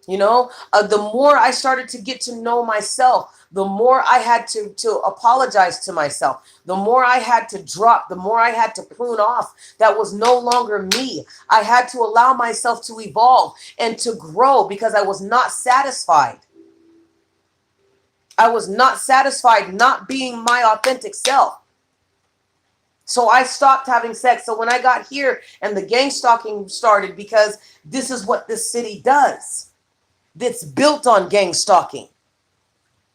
A: The more I started to get to know myself, the more I had to apologize to myself, the more I had to drop, the more I had to prune off. That was no longer me. I had to allow myself to evolve and to grow because I was not satisfied. I was not satisfied not being my authentic self. So I stopped having sex. So when I got here and the gang stalking started, because this is what this city does. That's built on gang stalking.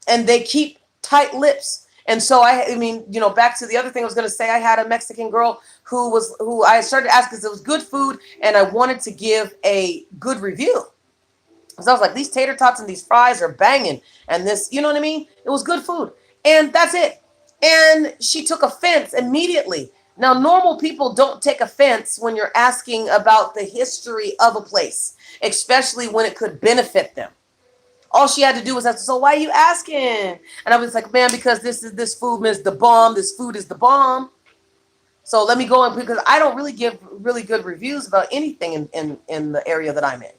A: And they keep tight lips. And so I mean, back to the other thing I was going to say, I had a Mexican girl who I started asking because it was good food and I wanted to give a good review. Because I was like, these tater tots and these fries are banging. And this, you know what I mean? It was good food. And that's it. And she took offense immediately. Now, normal people don't take offense when you're asking about the history of a place, especially when it could benefit them. All she had to do was ask, so why are you asking? And I was like, man, because this food is the bomb. This food is the bomb. So let me go in, because I don't really give really good reviews about anything in the area that I'm in.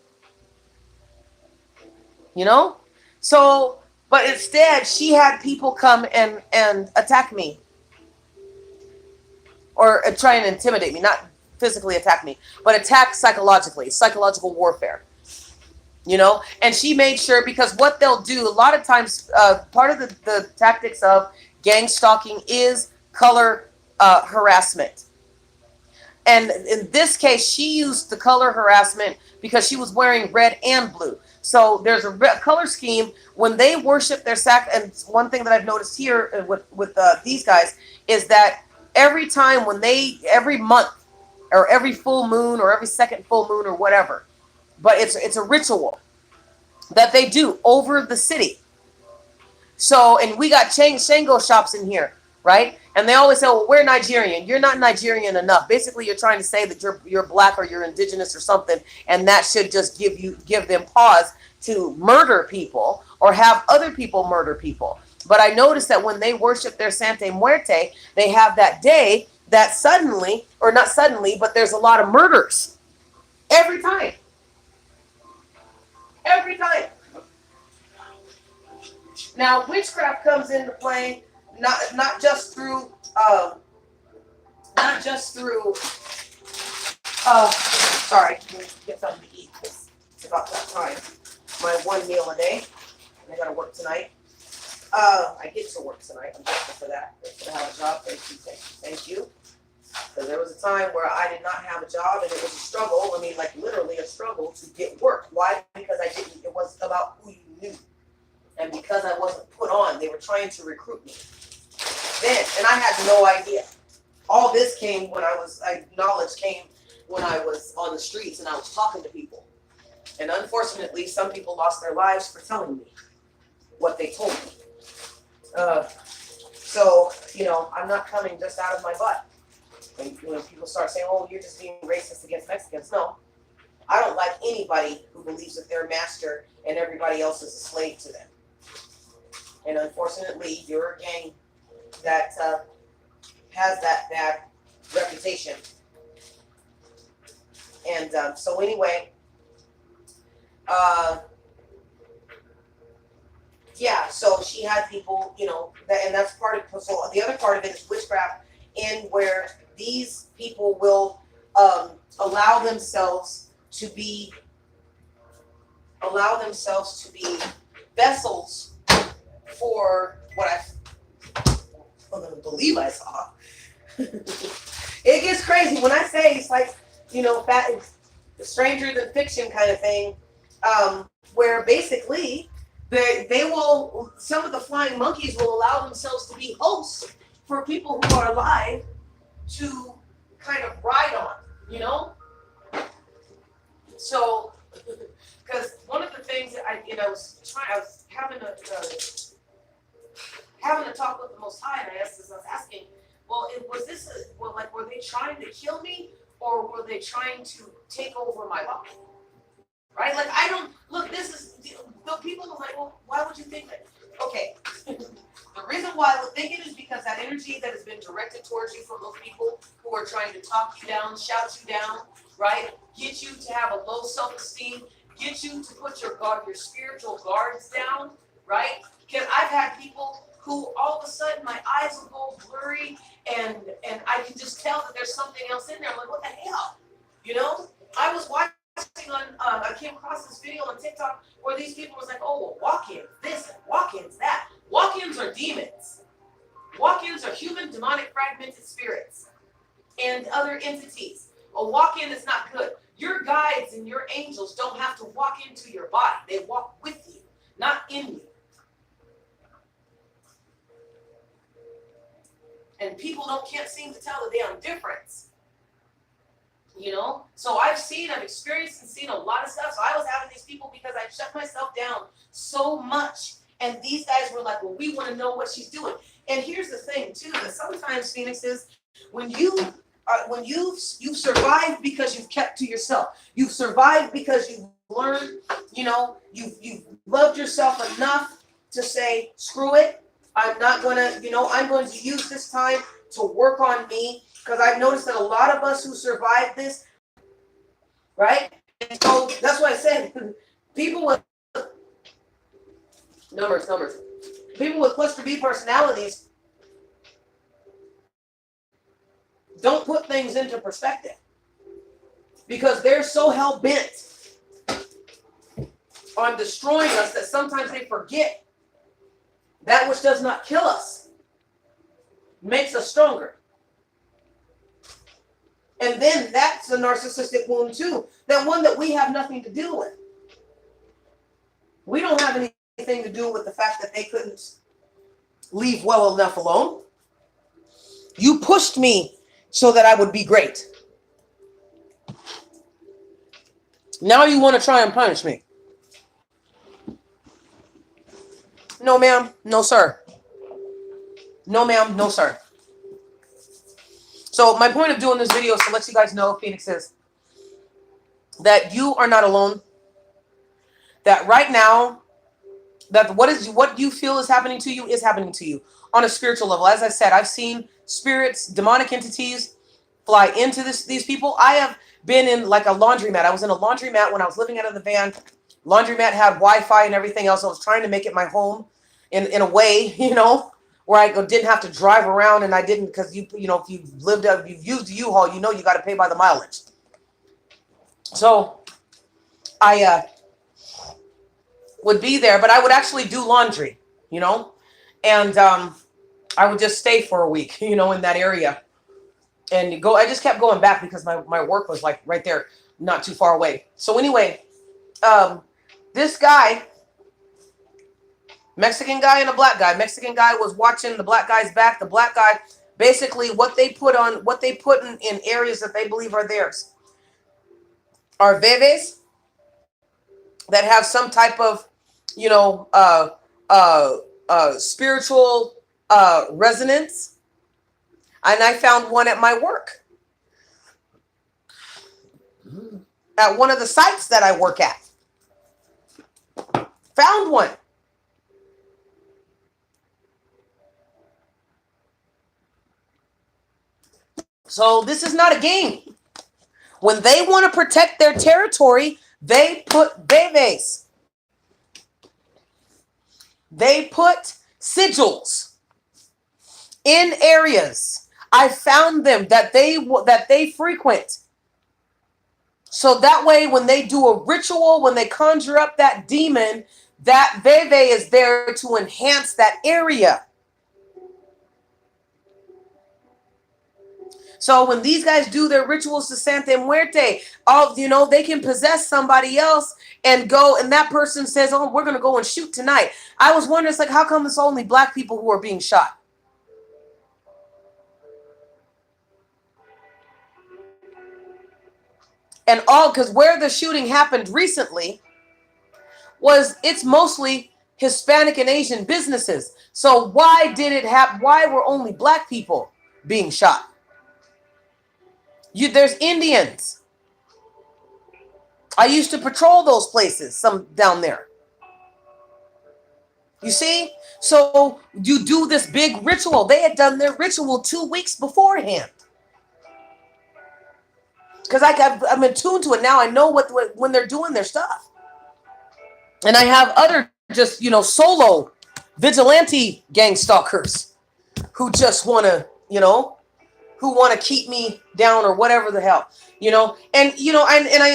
A: So, but instead she had people come and attack me or try and intimidate me, not physically attack me, but attack psychological warfare, and she made sure, because what they'll do a lot of times, part of the tactics of gang stalking is color harassment. And in this case, she used the color harassment because she was wearing red and blue. So there's a color scheme when they worship their sac. And one thing that I've noticed here with these guys is that every time when every month or every full moon or every second full moon or whatever, but it's a ritual that they do over the city. So, and we got Shango shops in here, right? And they always say, "Well, we're Nigerian. You're not Nigerian enough." Basically, you're trying to say that you're black or you're indigenous or something, and that should just give them pause to murder people or have other people murder people. But I noticed that when they worship their Santa Muerte, they have that day that suddenly, or not suddenly, but there's a lot of murders every time, every time. Now, witchcraft comes into play not just through not just through sorry, let me get something to eat because it's about that time. My one meal a day. I gotta work tonight. I get to work tonight. I'm grateful for that. Grateful to have a job. Thank you, thank you, thank you. Because there was a time where I did not have a job and it was a struggle. I mean, like literally a struggle to get work. Why? Because I didn't. It wasn't about who you knew. And because I wasn't put on, they were trying to recruit me. Then, and I had no idea. All this came when knowledge came when I was on the streets and I was talking to people. And unfortunately, some people lost their lives for telling me what they told me. So, I'm not coming just out of my butt. When people start saying, "Oh, you're just being racist against Mexicans," no. I don't like anybody who believes that they're master and everybody else is a slave to them. And unfortunately, you're a gang that has that bad reputation. And so anyway, yeah, so she had people, and that's part of, so the other part of it is witchcraft, in where these people will allow themselves to be vessels for what I believe I saw. It gets crazy when I say it's like, stranger than fiction kind of thing, where basically they will, some of the flying monkeys will allow themselves to be hosts for people who are alive to kind of ride on, So, because one of the things that I was having a talk with the Most High, and I was asking, well, were they trying to kill me, or were they trying to take over my body? Right? Like, I don't, look, the people are like, well, why would you think that? Okay. The reason why I would think it is because that energy that has been directed towards you from those people who are trying to talk you down, shout you down, right? Get you to have a low self-esteem, get you to put your spiritual guards down, right? Because I've had people who all of a sudden my eyes will go blurry and I can just tell that there's something else in there. I'm like, what the hell? I was watching I came across this video on TikTok where these people was like, "Oh, well, walk-ins this and walk-ins that." Walk-ins are demons. Walk-ins are human demonic fragmented spirits and other entities. A walk-in is not good. Your guides and your angels don't have to walk into your body. They walk with you, not in you. And people can't seem to tell the damn difference. So I've experienced and seen a lot of stuff. So I was having these people because I shut myself down so much. And these guys were like, well, we want to know what she's doing. And here's the thing, too, that sometimes, Phoenix, is when you've survived because you've kept to yourself. You've survived because you've learned, you've loved yourself enough to say, screw it. I'm going to use this time to work on me. Because I've noticed that a lot of us who survived this, right? And so that's why I said people with numbers. People with cluster B personalities don't put things into perspective because they're so hell bent on destroying us that sometimes they forget that which does not kill us makes us stronger. And then that's a narcissistic wound too. That one that we have nothing to do with. We don't have anything to do with the fact that they couldn't leave well enough alone. You pushed me so that I would be great. Now you want to try and punish me. No, ma'am. No, sir. No, ma'am. No, sir. So my point of doing this video is to let you guys know, Phoenixes, that you are not alone. That right now, that what you feel is happening to you is happening to you on a spiritual level. As I said, I've seen spirits, demonic entities fly into these people. I have been in like a laundromat. I was in a laundromat when I was living out of the van. Laundromat had Wi-Fi and everything else. I was trying to make it my home in a way, where I didn't have to drive around, and I didn't, because if you've used a U-Haul, you got to pay by the mileage. So I would be there, but I would actually do laundry, and I would just stay for a week, in that area, and go. I just kept going back because my work was like right there, not too far away. So anyway, this guy, Mexican guy and a black guy. Mexican guy was watching the black guy's back. The black guy, basically, what they put in areas that they believe are theirs are bebés that have some type of, spiritual resonance. And I found one at my work, at one of the sites that I work at. Found one. So this is not a game. When they want to protect their territory, they put bebés. They put sigils in areas. I found them that they frequent. So that way, when they do a ritual, when they conjure up that demon, that bebé is there to enhance that area. So when these guys do their rituals to Santa Muerte, they can possess somebody else and go, and that person says, "Oh, we're going to go and shoot tonight." I was wondering, it's like, how come it's only black people who are being shot? And because where the shooting happened recently it's mostly Hispanic and Asian businesses. So why did it happen? Why were only black people being shot? There's Indians. I used to patrol those places, some down there. You see? So you do this big ritual. They had done their ritual 2 weeks beforehand. Because I'm attuned to it now. I know when they're doing their stuff. And I have other just, solo vigilante gang stalkers who just want to, who want to keep me down or whatever the hell,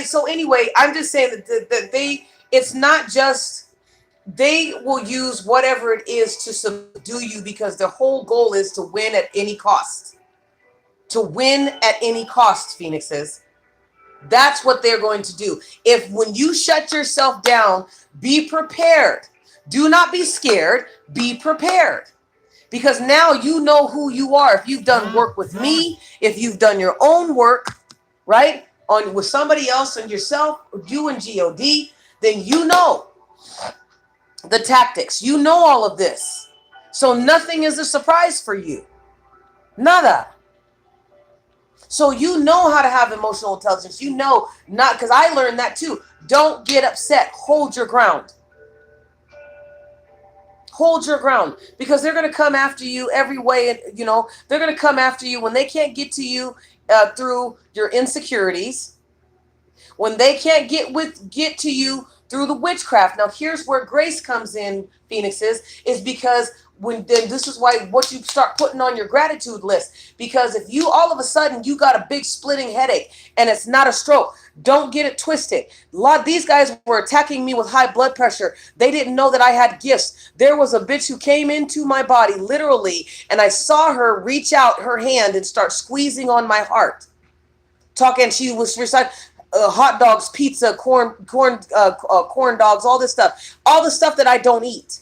A: so anyway, I'm just saying that it's not just, they will use whatever it is to subdue you, because their whole goal is to win at any cost. To win at any cost, Phoenixes. That's what they're going to do. When you shut yourself down, be prepared. Do not be scared. Be prepared. Because now you know who you are. If you've done work with me, if you've done your own work, right, with somebody else and yourself, you and God, then you know the tactics. You know all of this. So nothing is a surprise for you. Nada. So you know how to have emotional intelligence. Because I learned that too. Don't get upset. Hold your ground. Hold your ground, because they're going to come after you every way. And, they're going to come after you when they can't get to you through your insecurities, when they can't get to you through the witchcraft. Now, here's where grace comes in, Phoenixes, is because this is why what you start putting on your gratitude list. Because if you all of a sudden you got a big splitting headache and it's not a stroke, don't get it twisted. These guys were attacking me with high blood pressure. They didn't know that I had gifts. There was a bitch who came into my body literally, and I saw her reach out her hand and start squeezing on my heart. talking. She was reciting hot dogs, pizza, corn dogs, all this stuff, all the stuff that I don't eat,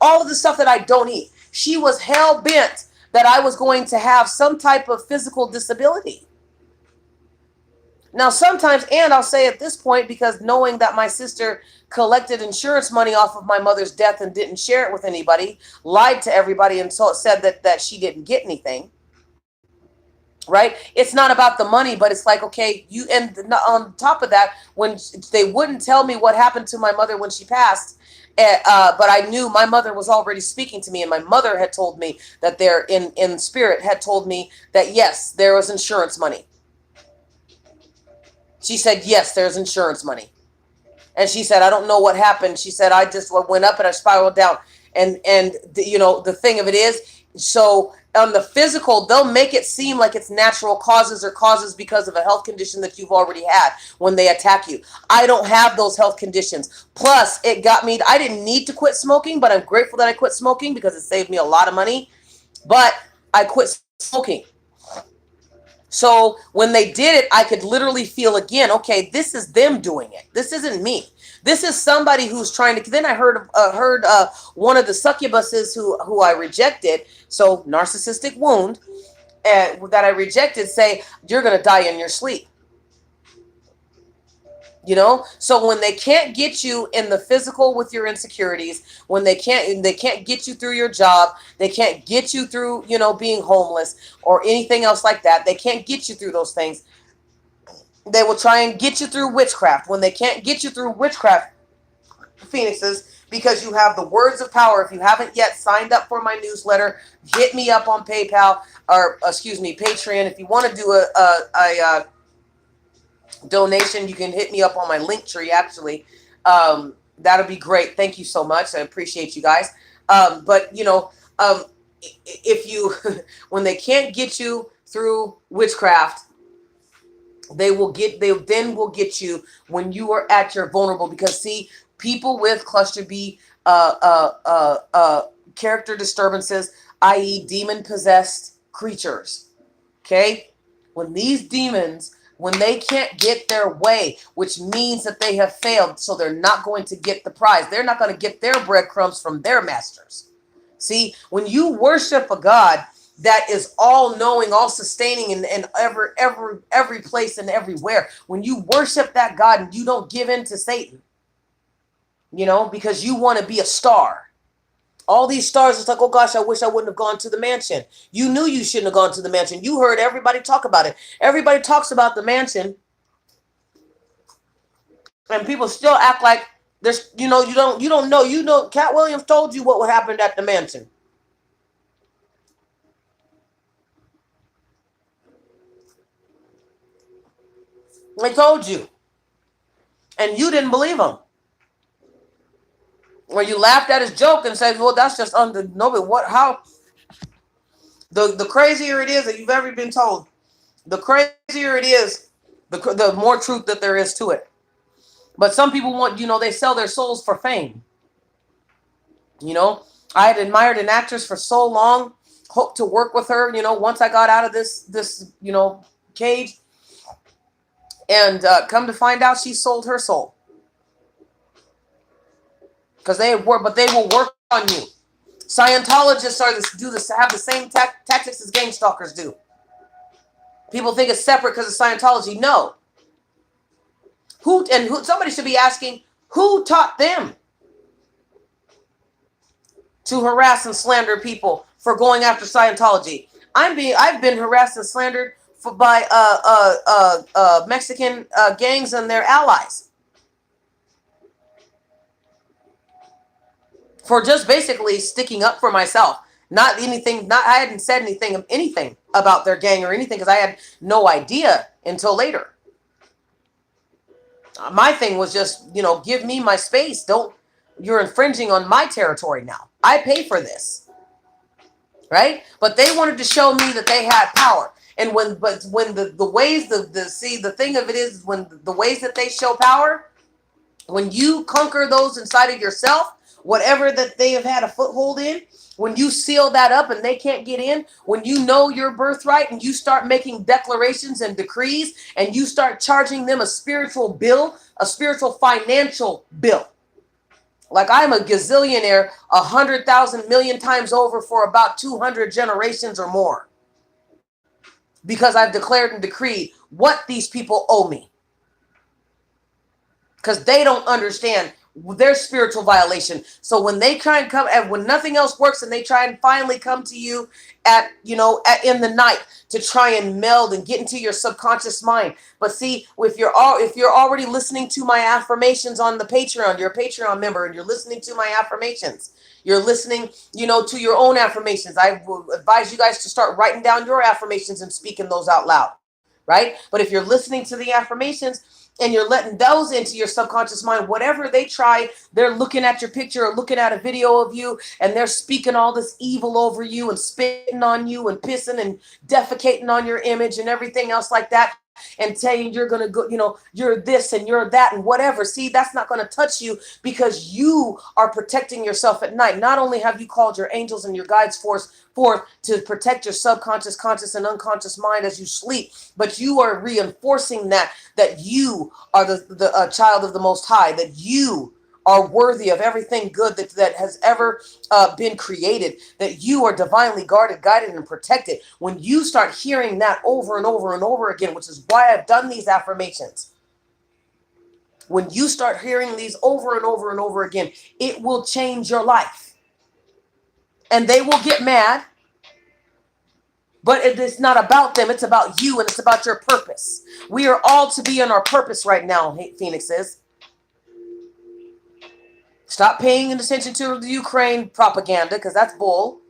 A: all of the stuff that I don't eat. She was hell bent that I was going to have some type of physical disability. Now, sometimes, and I'll say at this point, because knowing that my sister collected insurance money off of my mother's death and didn't share it with anybody, lied to everybody, and so it said that she didn't get anything. Right? It's not about the money, but it's like, okay, you, and on top of that, when they wouldn't tell me what happened to my mother when she passed, but I knew my mother was already speaking to me, and my mother had told me that there in spirit had told me that yes, there was insurance money. She said, yes, there's insurance money. And she said, I don't know what happened. She said, I just went up and I spiraled down. And the thing of it is, so on the physical, they'll make it seem like it's natural causes or causes because of a health condition that you've already had when they attack you. I don't have those health conditions. Plus, it got me, I didn't need to quit smoking, but I'm grateful that I quit smoking because it saved me a lot of money. But I quit smoking. So when they did it, I could literally feel again, okay, this is them doing it. This isn't me. This is somebody who's trying to. Then I heard one of the succubuses who I rejected. So narcissistic wound that I rejected say, you're gonna die in your sleep. So when they can't get you in the physical with your insecurities, when they can't get you through your job, they can't get you through being homeless or anything else like that, they can't get you through those things. They will try and get you through witchcraft. When they can't get you through witchcraft, phoenixes, because you have the words of power. If you haven't yet signed up for my newsletter, hit me up on PayPal, or excuse me, Patreon. If you want to do a donation, you can hit me up on my link tree. Actually, that'll be great. Thank you so much. I appreciate you guys. But if you when they can't get you through witchcraft, they then will get you when you are at your vulnerable. Because see, people with cluster B character disturbances, i.e. demon possessed creatures, okay, when these demons, when they can't get their way, which means that they have failed, so they're not going to get the prize. They're not going to get their breadcrumbs from their masters. See, when you worship a God that is all knowing, all sustaining, and every place and everywhere, when you worship that God and you don't give in to Satan, because you want to be a star. All these stars, it's like, oh gosh, I wish I wouldn't have gone to the mansion. You knew you shouldn't have gone to the mansion. You heard everybody talk about it. Everybody talks about the mansion, and people still act like there's, you don't know. Cat Williams told you what happened at the mansion. They told you, and you didn't believe him. Or you laughed at his joke and said, well, that's just no, but what, how, the crazier it is that you've ever been told, the crazier it is, the more truth that there is to it. But some people want, they sell their souls for fame. I had admired an actress for so long, hoped to work with her, once I got out of this cage. And come to find out, she sold her soul. Because they will work on you. Scientologists have the same tactics as gangstalkers do. People think it's separate because of Scientology. No. Somebody should be asking, who taught them to harass and slander people for going after Scientology? I've been harassed and slandered by Mexican gangs and their allies for just basically sticking up for myself. I hadn't said anything about their gang or anything because I had no idea until later. My thing was just, give me my space. You're infringing on my territory now. I pay for this. Right? But they wanted to show me that they had power. And when the ways, the thing of it is, when the ways that they show power, when you conquer those inside of yourself, whatever that they have had a foothold in, When you seal that up and they can't get in, when you know your birthright and you start making declarations and decrees and you start charging them a spiritual bill, a spiritual financial bill. Like I'm a gazillionaire 100,000 million times over for about 200 generations or more because I've declared and decreed what these people owe me because they don't understand their spiritual violation. So when they try and come, and when nothing else works, and they try and finally come to you in the night to try and meld and get into your subconscious mind. But see, if you're already listening to my affirmations on the Patreon, you're a Patreon member, and you're listening to my affirmations. You're listening, to your own affirmations. I will advise you guys to start writing down your affirmations and speaking those out loud, right? But if you're listening to the affirmations and you're letting those into your subconscious mind, whatever they try, they're looking at your picture or looking at a video of you and they're speaking all this evil over you and spitting on you and pissing and defecating on your image and everything else like that and saying you're going to go, you're this and you're that and whatever. See, that's not going to touch you because you are protecting yourself at night. Not only have you called your angels and your guides forth to protect your subconscious, conscious, and unconscious mind as you sleep, but you are reinforcing that you are the child of the Most High, that you are worthy of everything good that has ever been created, that you are divinely guarded, guided, and protected. When you start hearing that over and over and over again, which is why I've done these affirmations, when you start hearing these over and over and over again, it will change your life. And they will get mad, but it's not about them. It's about you, and it's about your purpose. We are all to be in our purpose right now, Phoenixes. Stop paying attention to the Ukraine propaganda because that's bull.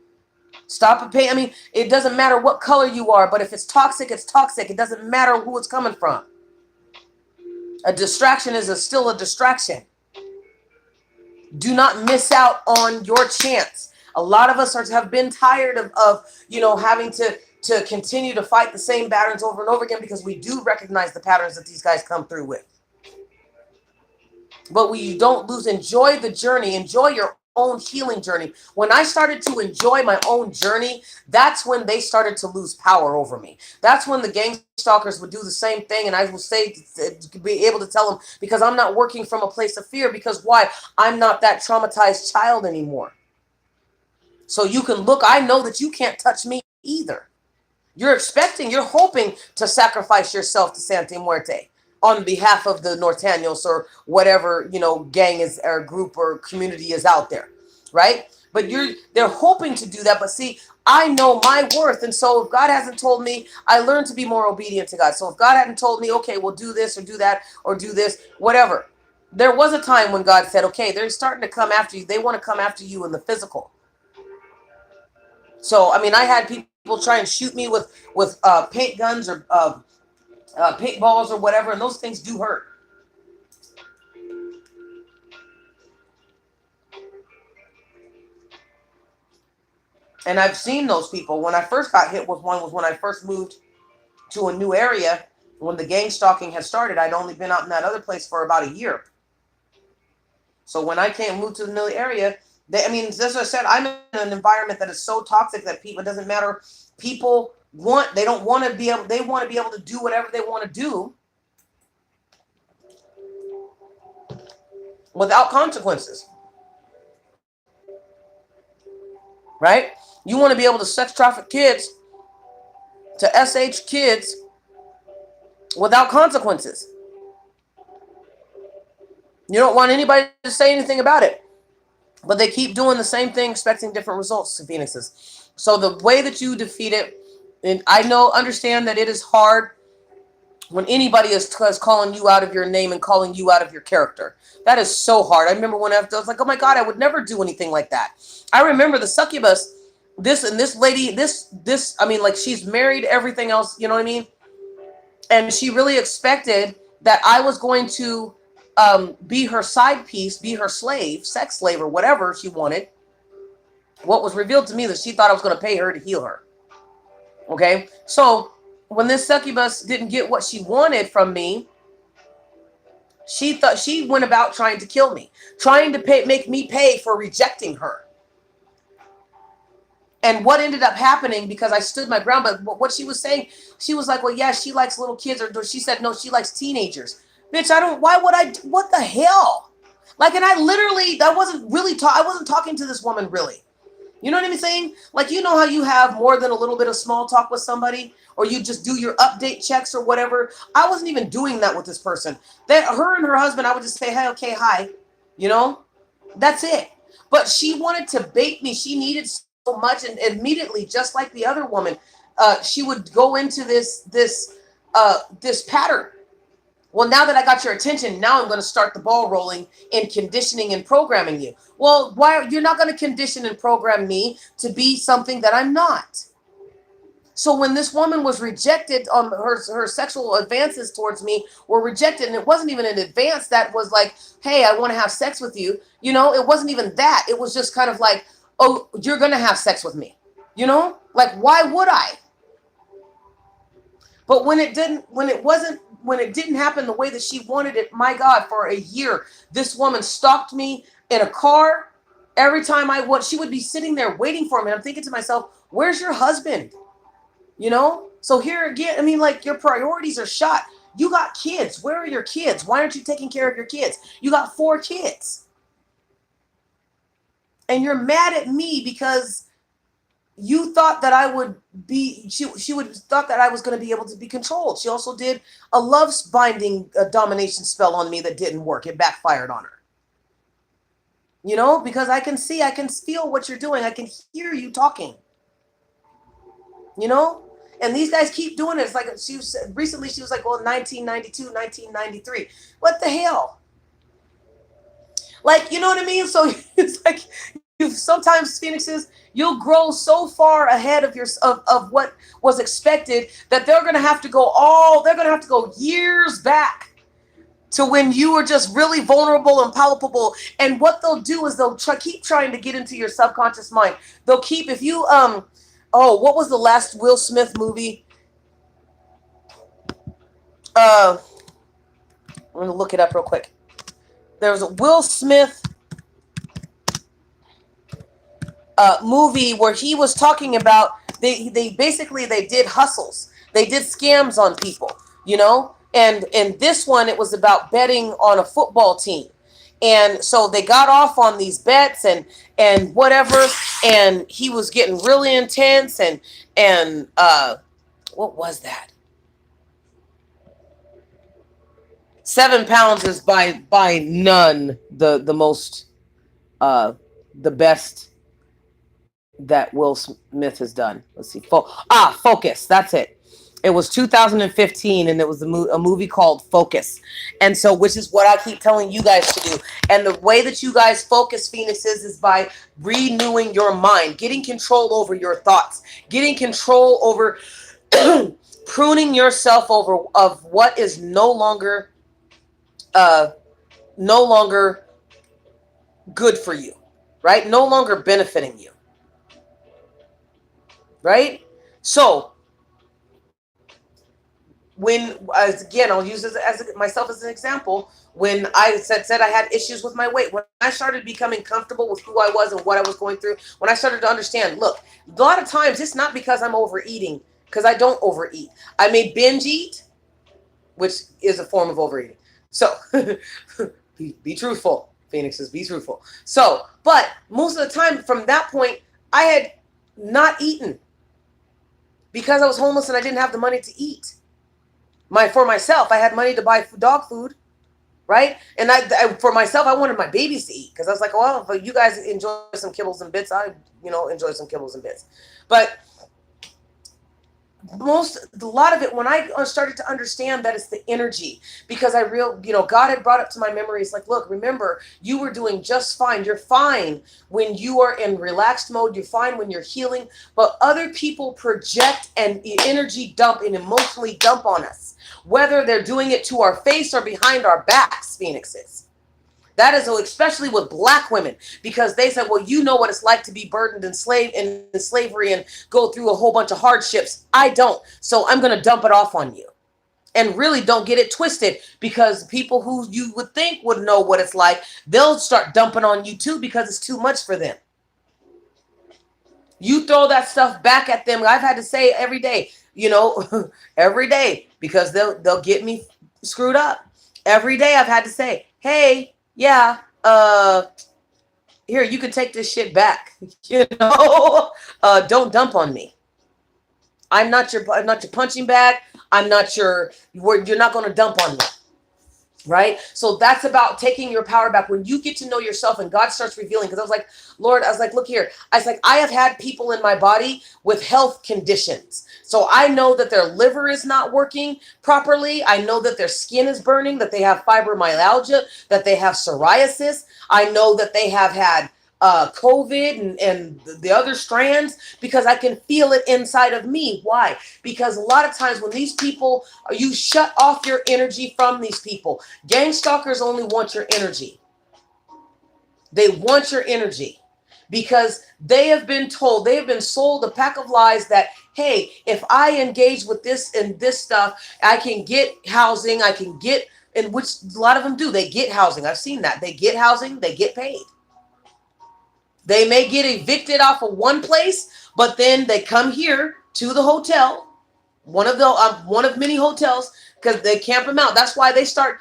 A: Stop paying. I mean, it doesn't matter what color you are, but if it's toxic, it's toxic. It doesn't matter who it's coming from. A distraction is still a distraction. Do not miss out on your chance. A lot of us have been tired of having to continue to fight the same patterns over and over again because we do recognize the patterns that these guys come through with. But we don't lose. Enjoy the journey. Enjoy your own healing journey. When I started to enjoy my own journey, that's when they started to lose power over me. That's when the gang stalkers would do the same thing. And I will say, to be able to tell them, because I'm not working from a place of fear. Because why? I'm not that traumatized child anymore. So you can look, I know that you can't touch me either. You're hoping to sacrifice yourself to Santa Muerte on behalf of the Norteños or whatever, gang is or group or community is out there, right? But they're hoping to do that. But see, I know my worth. And so if God hasn't told me, I learned to be more obedient to God. So if God hadn't told me, okay, we'll do this or do that or do this, whatever. There was a time when God said, okay, they're starting to come after you. They want to come after you in the physical. So, I mean, I had people try and shoot me with paint guns or paintballs or whatever, and those things do hurt. And I've seen those people. When I first got hit with one was when I first moved to a new area. When the gang stalking had started, I'd only been out in that other place for about a year. So when I moved to the new area, as I said, I'm in an environment that is so toxic that it doesn't matter. People they want to be able to do whatever they want to do without consequences. Right? You want to be able to sex traffic kids, to SH kids without consequences. You don't want anybody to say anything about it. But they keep doing the same thing, expecting different results to Phoenixes. So the way that you defeat it, and understand that it is hard when anybody is calling you out of your name and calling you out of your character. That is so hard. I remember when I was like, oh my God, I would never do anything like that. I remember the succubus, this lady, she's married, everything else, you know what I mean? And she really expected that I was going to be her side piece, be her slave, sex slave, or whatever she wanted. What was revealed to me that she thought I was going to pay her to heal her. Okay? So when this succubus didn't get what she wanted from me, she went about trying to kill me, trying to make me pay for rejecting her. And what ended up happening, because I stood my ground, but what she was saying, she was like, well, yeah, she likes little kids, or she said, no, she likes teenagers. Bitch, I don't, why would I, what the hell? Like, and I literally, I wasn't talking to this woman really. You know what I'm saying? Like, you know how you have more than a little bit of small talk with somebody, or you just do your update checks or whatever. I wasn't even doing that with this person. That her and her husband, I would just say, hey, okay, hi. You know, that's it. But she wanted to bait me. She needed so much, and immediately, just like the other woman, she would go into this pattern. Well, now that I got your attention, now I'm going to start the ball rolling in conditioning and programming you. Well, why you're not going to condition and program me to be something that I'm not? So when this woman was rejected, her sexual advances towards me were rejected, and it wasn't even an advance that was like, hey, I want to have sex with you. You know, it wasn't even that. It was just kind of like, oh, you're going to have sex with me. You know, like, why would I? But when it didn't happen the way that she wanted it, my God, for a year, this woman stalked me in a car. Every time she would be sitting there waiting for me. And I'm thinking to myself, where's your husband? You know? So here again, I mean, like, your priorities are shot. You got kids. Where are your kids? Why aren't you taking care of your kids? You got 4 kids. And you're mad at me because you thought that I would be, she would thought that I was going to be able to be controlled. She also did a love binding domination spell on me that didn't work. It backfired on her. You know, because I can feel what you're doing. I can hear you talking. You know? And these guys keep doing it. It's like recently she was like, well, 1992, 1993. What the hell? Like, you know what I mean? So it's like you sometimes Phoenixes, you'll grow so far ahead of what was expected that they're gonna have to go years back to when you were just really vulnerable and palpable. And what they'll do is they'll keep trying to get into your subconscious mind. They'll keep, if you oh, what was the last Will Smith movie? I'm gonna look it up real quick. There was a Will Smith movie where he was talking about they basically they did hustles, they did scams on people, you know. And in this one, it was about betting on a football team, and so they got off on these bets and whatever, and he was getting really intense and what was that? 7 pounds is by none the most the best that Will Smith has done. Let's see. Focus. That's it. It was 2015, and it was a movie called Focus. And so, which is what I keep telling you guys to do. And the way that you guys focus, Phoenixes, is by renewing your mind, getting control over your thoughts, getting control over pruning yourself over of what is uh, no longer good for you, right? No longer benefiting you, right? So when, as again, I'll use this as myself as an example. When I said I had issues with my weight, when I started becoming comfortable with who I was and what I was going through, when I started to understand, look, a lot of times it's not because I'm overeating, because I don't overeat. I may binge eat, which is a form of overeating. So be truthful, Phoenixes, be truthful. So, but most of the time from that point, I had not eaten because I was homeless and I didn't have the money to eat. For myself, I had money to buy dog food, right? And for myself, I wanted my babies to eat because I was like, well, if you guys enjoy some kibbles and bits, I enjoy some kibbles and bits. But a lot of it, when I started to understand that it's the energy, because God had brought up to my memories, like, look, remember, you were doing just fine. You're fine when you are in relaxed mode. You're fine when you're healing, but other people project and energy dump and emotionally dump on us, whether they're doing it to our face or behind our backs, Phoenixes. That is especially with Black women, because they said, well, you know what it's like to be burdened in slavery and go through a whole bunch of hardships. I don't. So I'm going to dump it off on you. And really don't get it twisted, because people who you would think would know what it's like, they'll start dumping on you too because it's too much for them. You throw that stuff back at them. I've had to say every day, every day, because they'll get me screwed up. Every day I've had to say, hey, yeah, here, you can take this shit back. Don't dump on me. I'm not your punching bag. I'm not you're not going to dump on me. Right? So that's about taking your power back. When you get to know yourself and God starts revealing, because I was like, Lord, I was like, look here. I was like, I have had people in my body with health conditions. So I know that their liver is not working properly. I know that their skin is burning, that they have fibromyalgia, that they have psoriasis. I know that they have had COVID and the other strands, because I can feel it inside of me. Why? Because a lot of times when these people, you shut off your energy from these people. Gang stalkers only want your energy. They want your energy because they have been told, they have been sold a pack of lies that, hey, if I engage with this and this stuff, I can get housing, I can get, and which a lot of them do. They get housing. I've seen that. They get housing, they get paid. They may get evicted off of one place, but then they come here to the hotel, one of many hotels, because they camp them out. That's why they start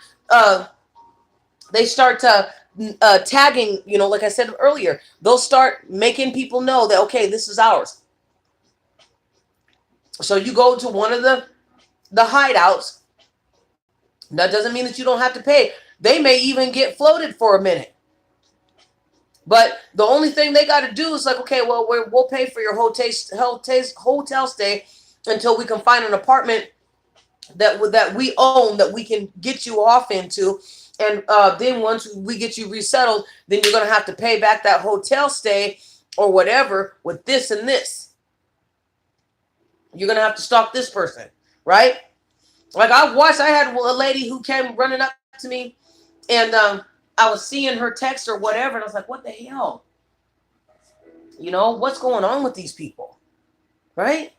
A: tagging. Like I said earlier, they'll start making people know that, okay, this is ours. So you go to one of the hideouts. That doesn't mean that you don't have to pay. They may even get floated for a minute. But the only thing they got to do is like, okay, well, we'll pay for your hotel stay until we can find an apartment that we own, that we can get you off into. And then once we get you resettled, then you're going to have to pay back that hotel stay or whatever with this and this. You're going to have to stalk this person, right? Like I had a lady who came running up to me, and I was seeing her text or whatever, and I was like, what the hell? What's going on with these people, right?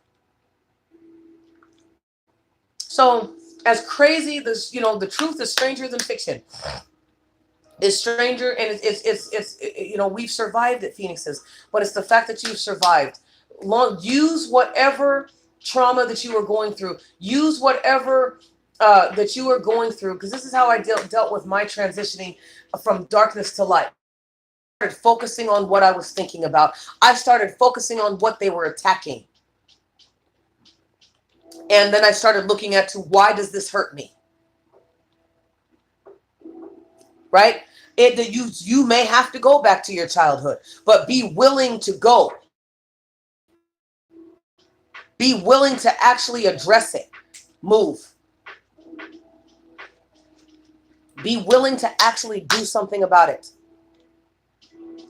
A: So as crazy, the truth is stranger than fiction. It's stranger, and we've survived it, Phoenixes, but it's the fact that you've survived. Use whatever trauma that you were going through. Use whatever that you are going through, because this is how I dealt with my transitioning from darkness to light. I started focusing on what I was thinking about. I started focusing on what they were attacking. And then I started looking at why does this hurt me? Right? You may have to go back to your childhood, but be willing to go. Be willing to actually address it. Move. Be willing to actually do something about it.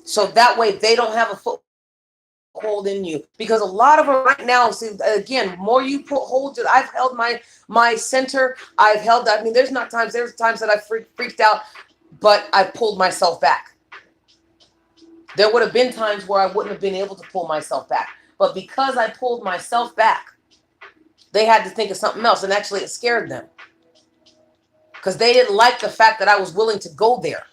A: So that way they don't have a foothold in you. Because a lot of them right now, see, again, more you hold it. I've held my center. There's times that I freaked out, but I pulled myself back. There would have been times where I wouldn't have been able to pull myself back. But because I pulled myself back, they had to think of something else. And actually it scared them. Because they didn't like the fact that I was willing to go there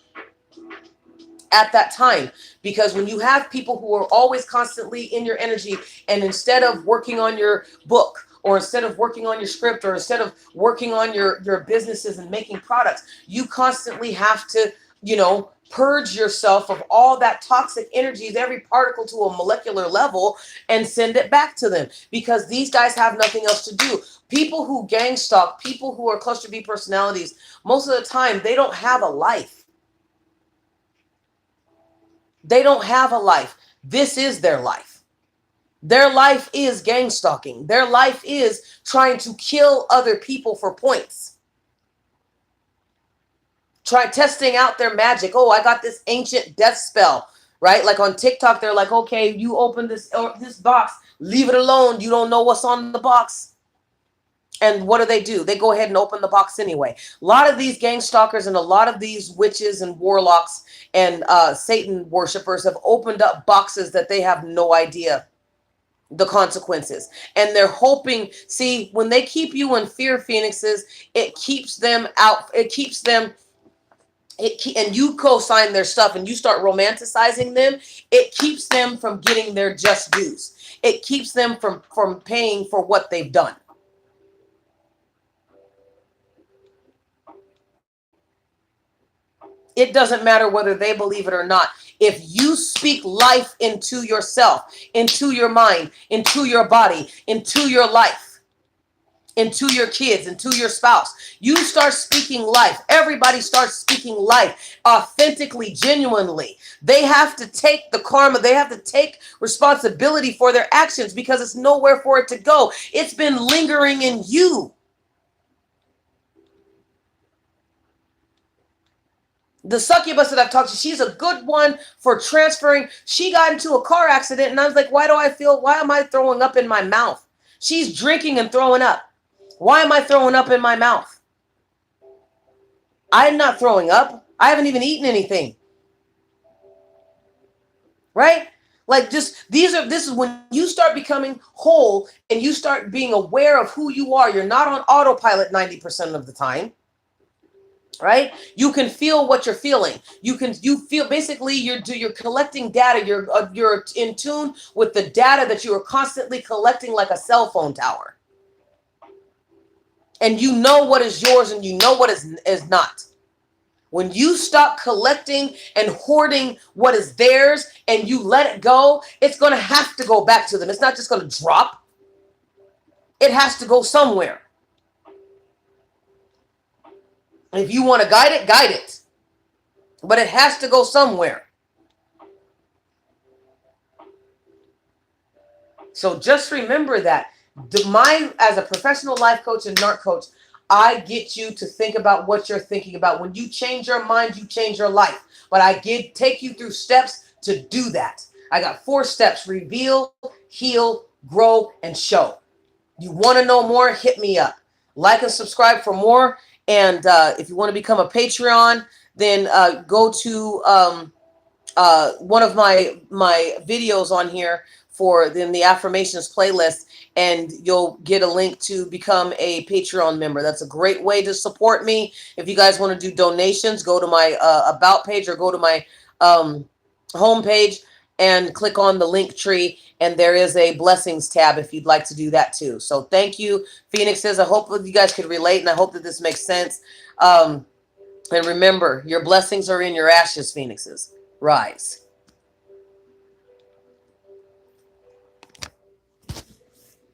A: at that time. Because when you have people who are always constantly in your energy, and instead of working on your book, or instead of working on your script, or instead of working on your businesses and making products, you constantly have to, purge yourself of all that toxic energies, every particle to a molecular level, and send it back to them, because these guys have nothing else to do. People who gang stalk, people who are cluster B personalities, most of the time, they don't have a life. They don't have a life. This is their life. Their life is gang stalking. Their life is trying to kill other people for points. Try testing out their magic. Oh, I got this ancient death spell, right? Like on TikTok, they're like, okay, you open this box, leave it alone. You don't know what's on the box. And what do? They go ahead and open the box anyway. A lot of these gang stalkers and a lot of these witches and warlocks and Satan worshipers have opened up boxes that they have no idea the consequences. And they're hoping, see, when they keep you in fear, Phoenixes, it keeps them out. It keeps them and you co-sign their stuff and you start romanticizing them, it keeps them from getting their just dues. It keeps them from paying for what they've done. It doesn't matter whether they believe it or not. If you speak life into yourself, into your mind, into your body, into your life, into your kids, into your spouse, you start speaking life. Everybody starts speaking life authentically, genuinely. They have to take the karma, they have to take responsibility for their actions because it's nowhere for it to go. It's been lingering in you. The succubus that I've talked to, she's a good one for transferring. She got into a car accident, and I was like, why am I throwing up in my mouth? She's drinking and throwing up. Why am I throwing up in my mouth? I'm not throwing up. I haven't even eaten anything. Right? Like this is when you start becoming whole and you start being aware of who you are. You're not on autopilot 90% of the time. Right? You can feel what you're feeling. You feel basically you're collecting data. You're in tune with the data that you are constantly collecting like a cell phone tower. And you know what is yours and you know what is not. When you stop collecting and hoarding what is theirs and you let it go, it's going to have to go back to them. It's not just going to drop. It has to go somewhere. If you want to guide it, guide it. But it has to go somewhere. So just remember that. As a professional life coach and NARC coach, I get you to think about what you're thinking about. When you change your mind, you change your life. But I take you through steps to do that. I got 4 steps: reveal, heal, grow, and show. You want to know more? Hit me up. Like and subscribe for more. And if you want to become a Patreon, then go to one of my videos on here for the affirmations playlist, and you'll get a link to become a Patreon member. That's a great way to support me. If you guys want to do donations, go to my about page or go to my home page and click on the link tree, and there is a blessings tab if you'd like to do that too. So thank you, Phoenixes. I hope that you guys could relate, and I hope that this makes sense. And remember, your blessings are in your ashes, Phoenixes. Rise.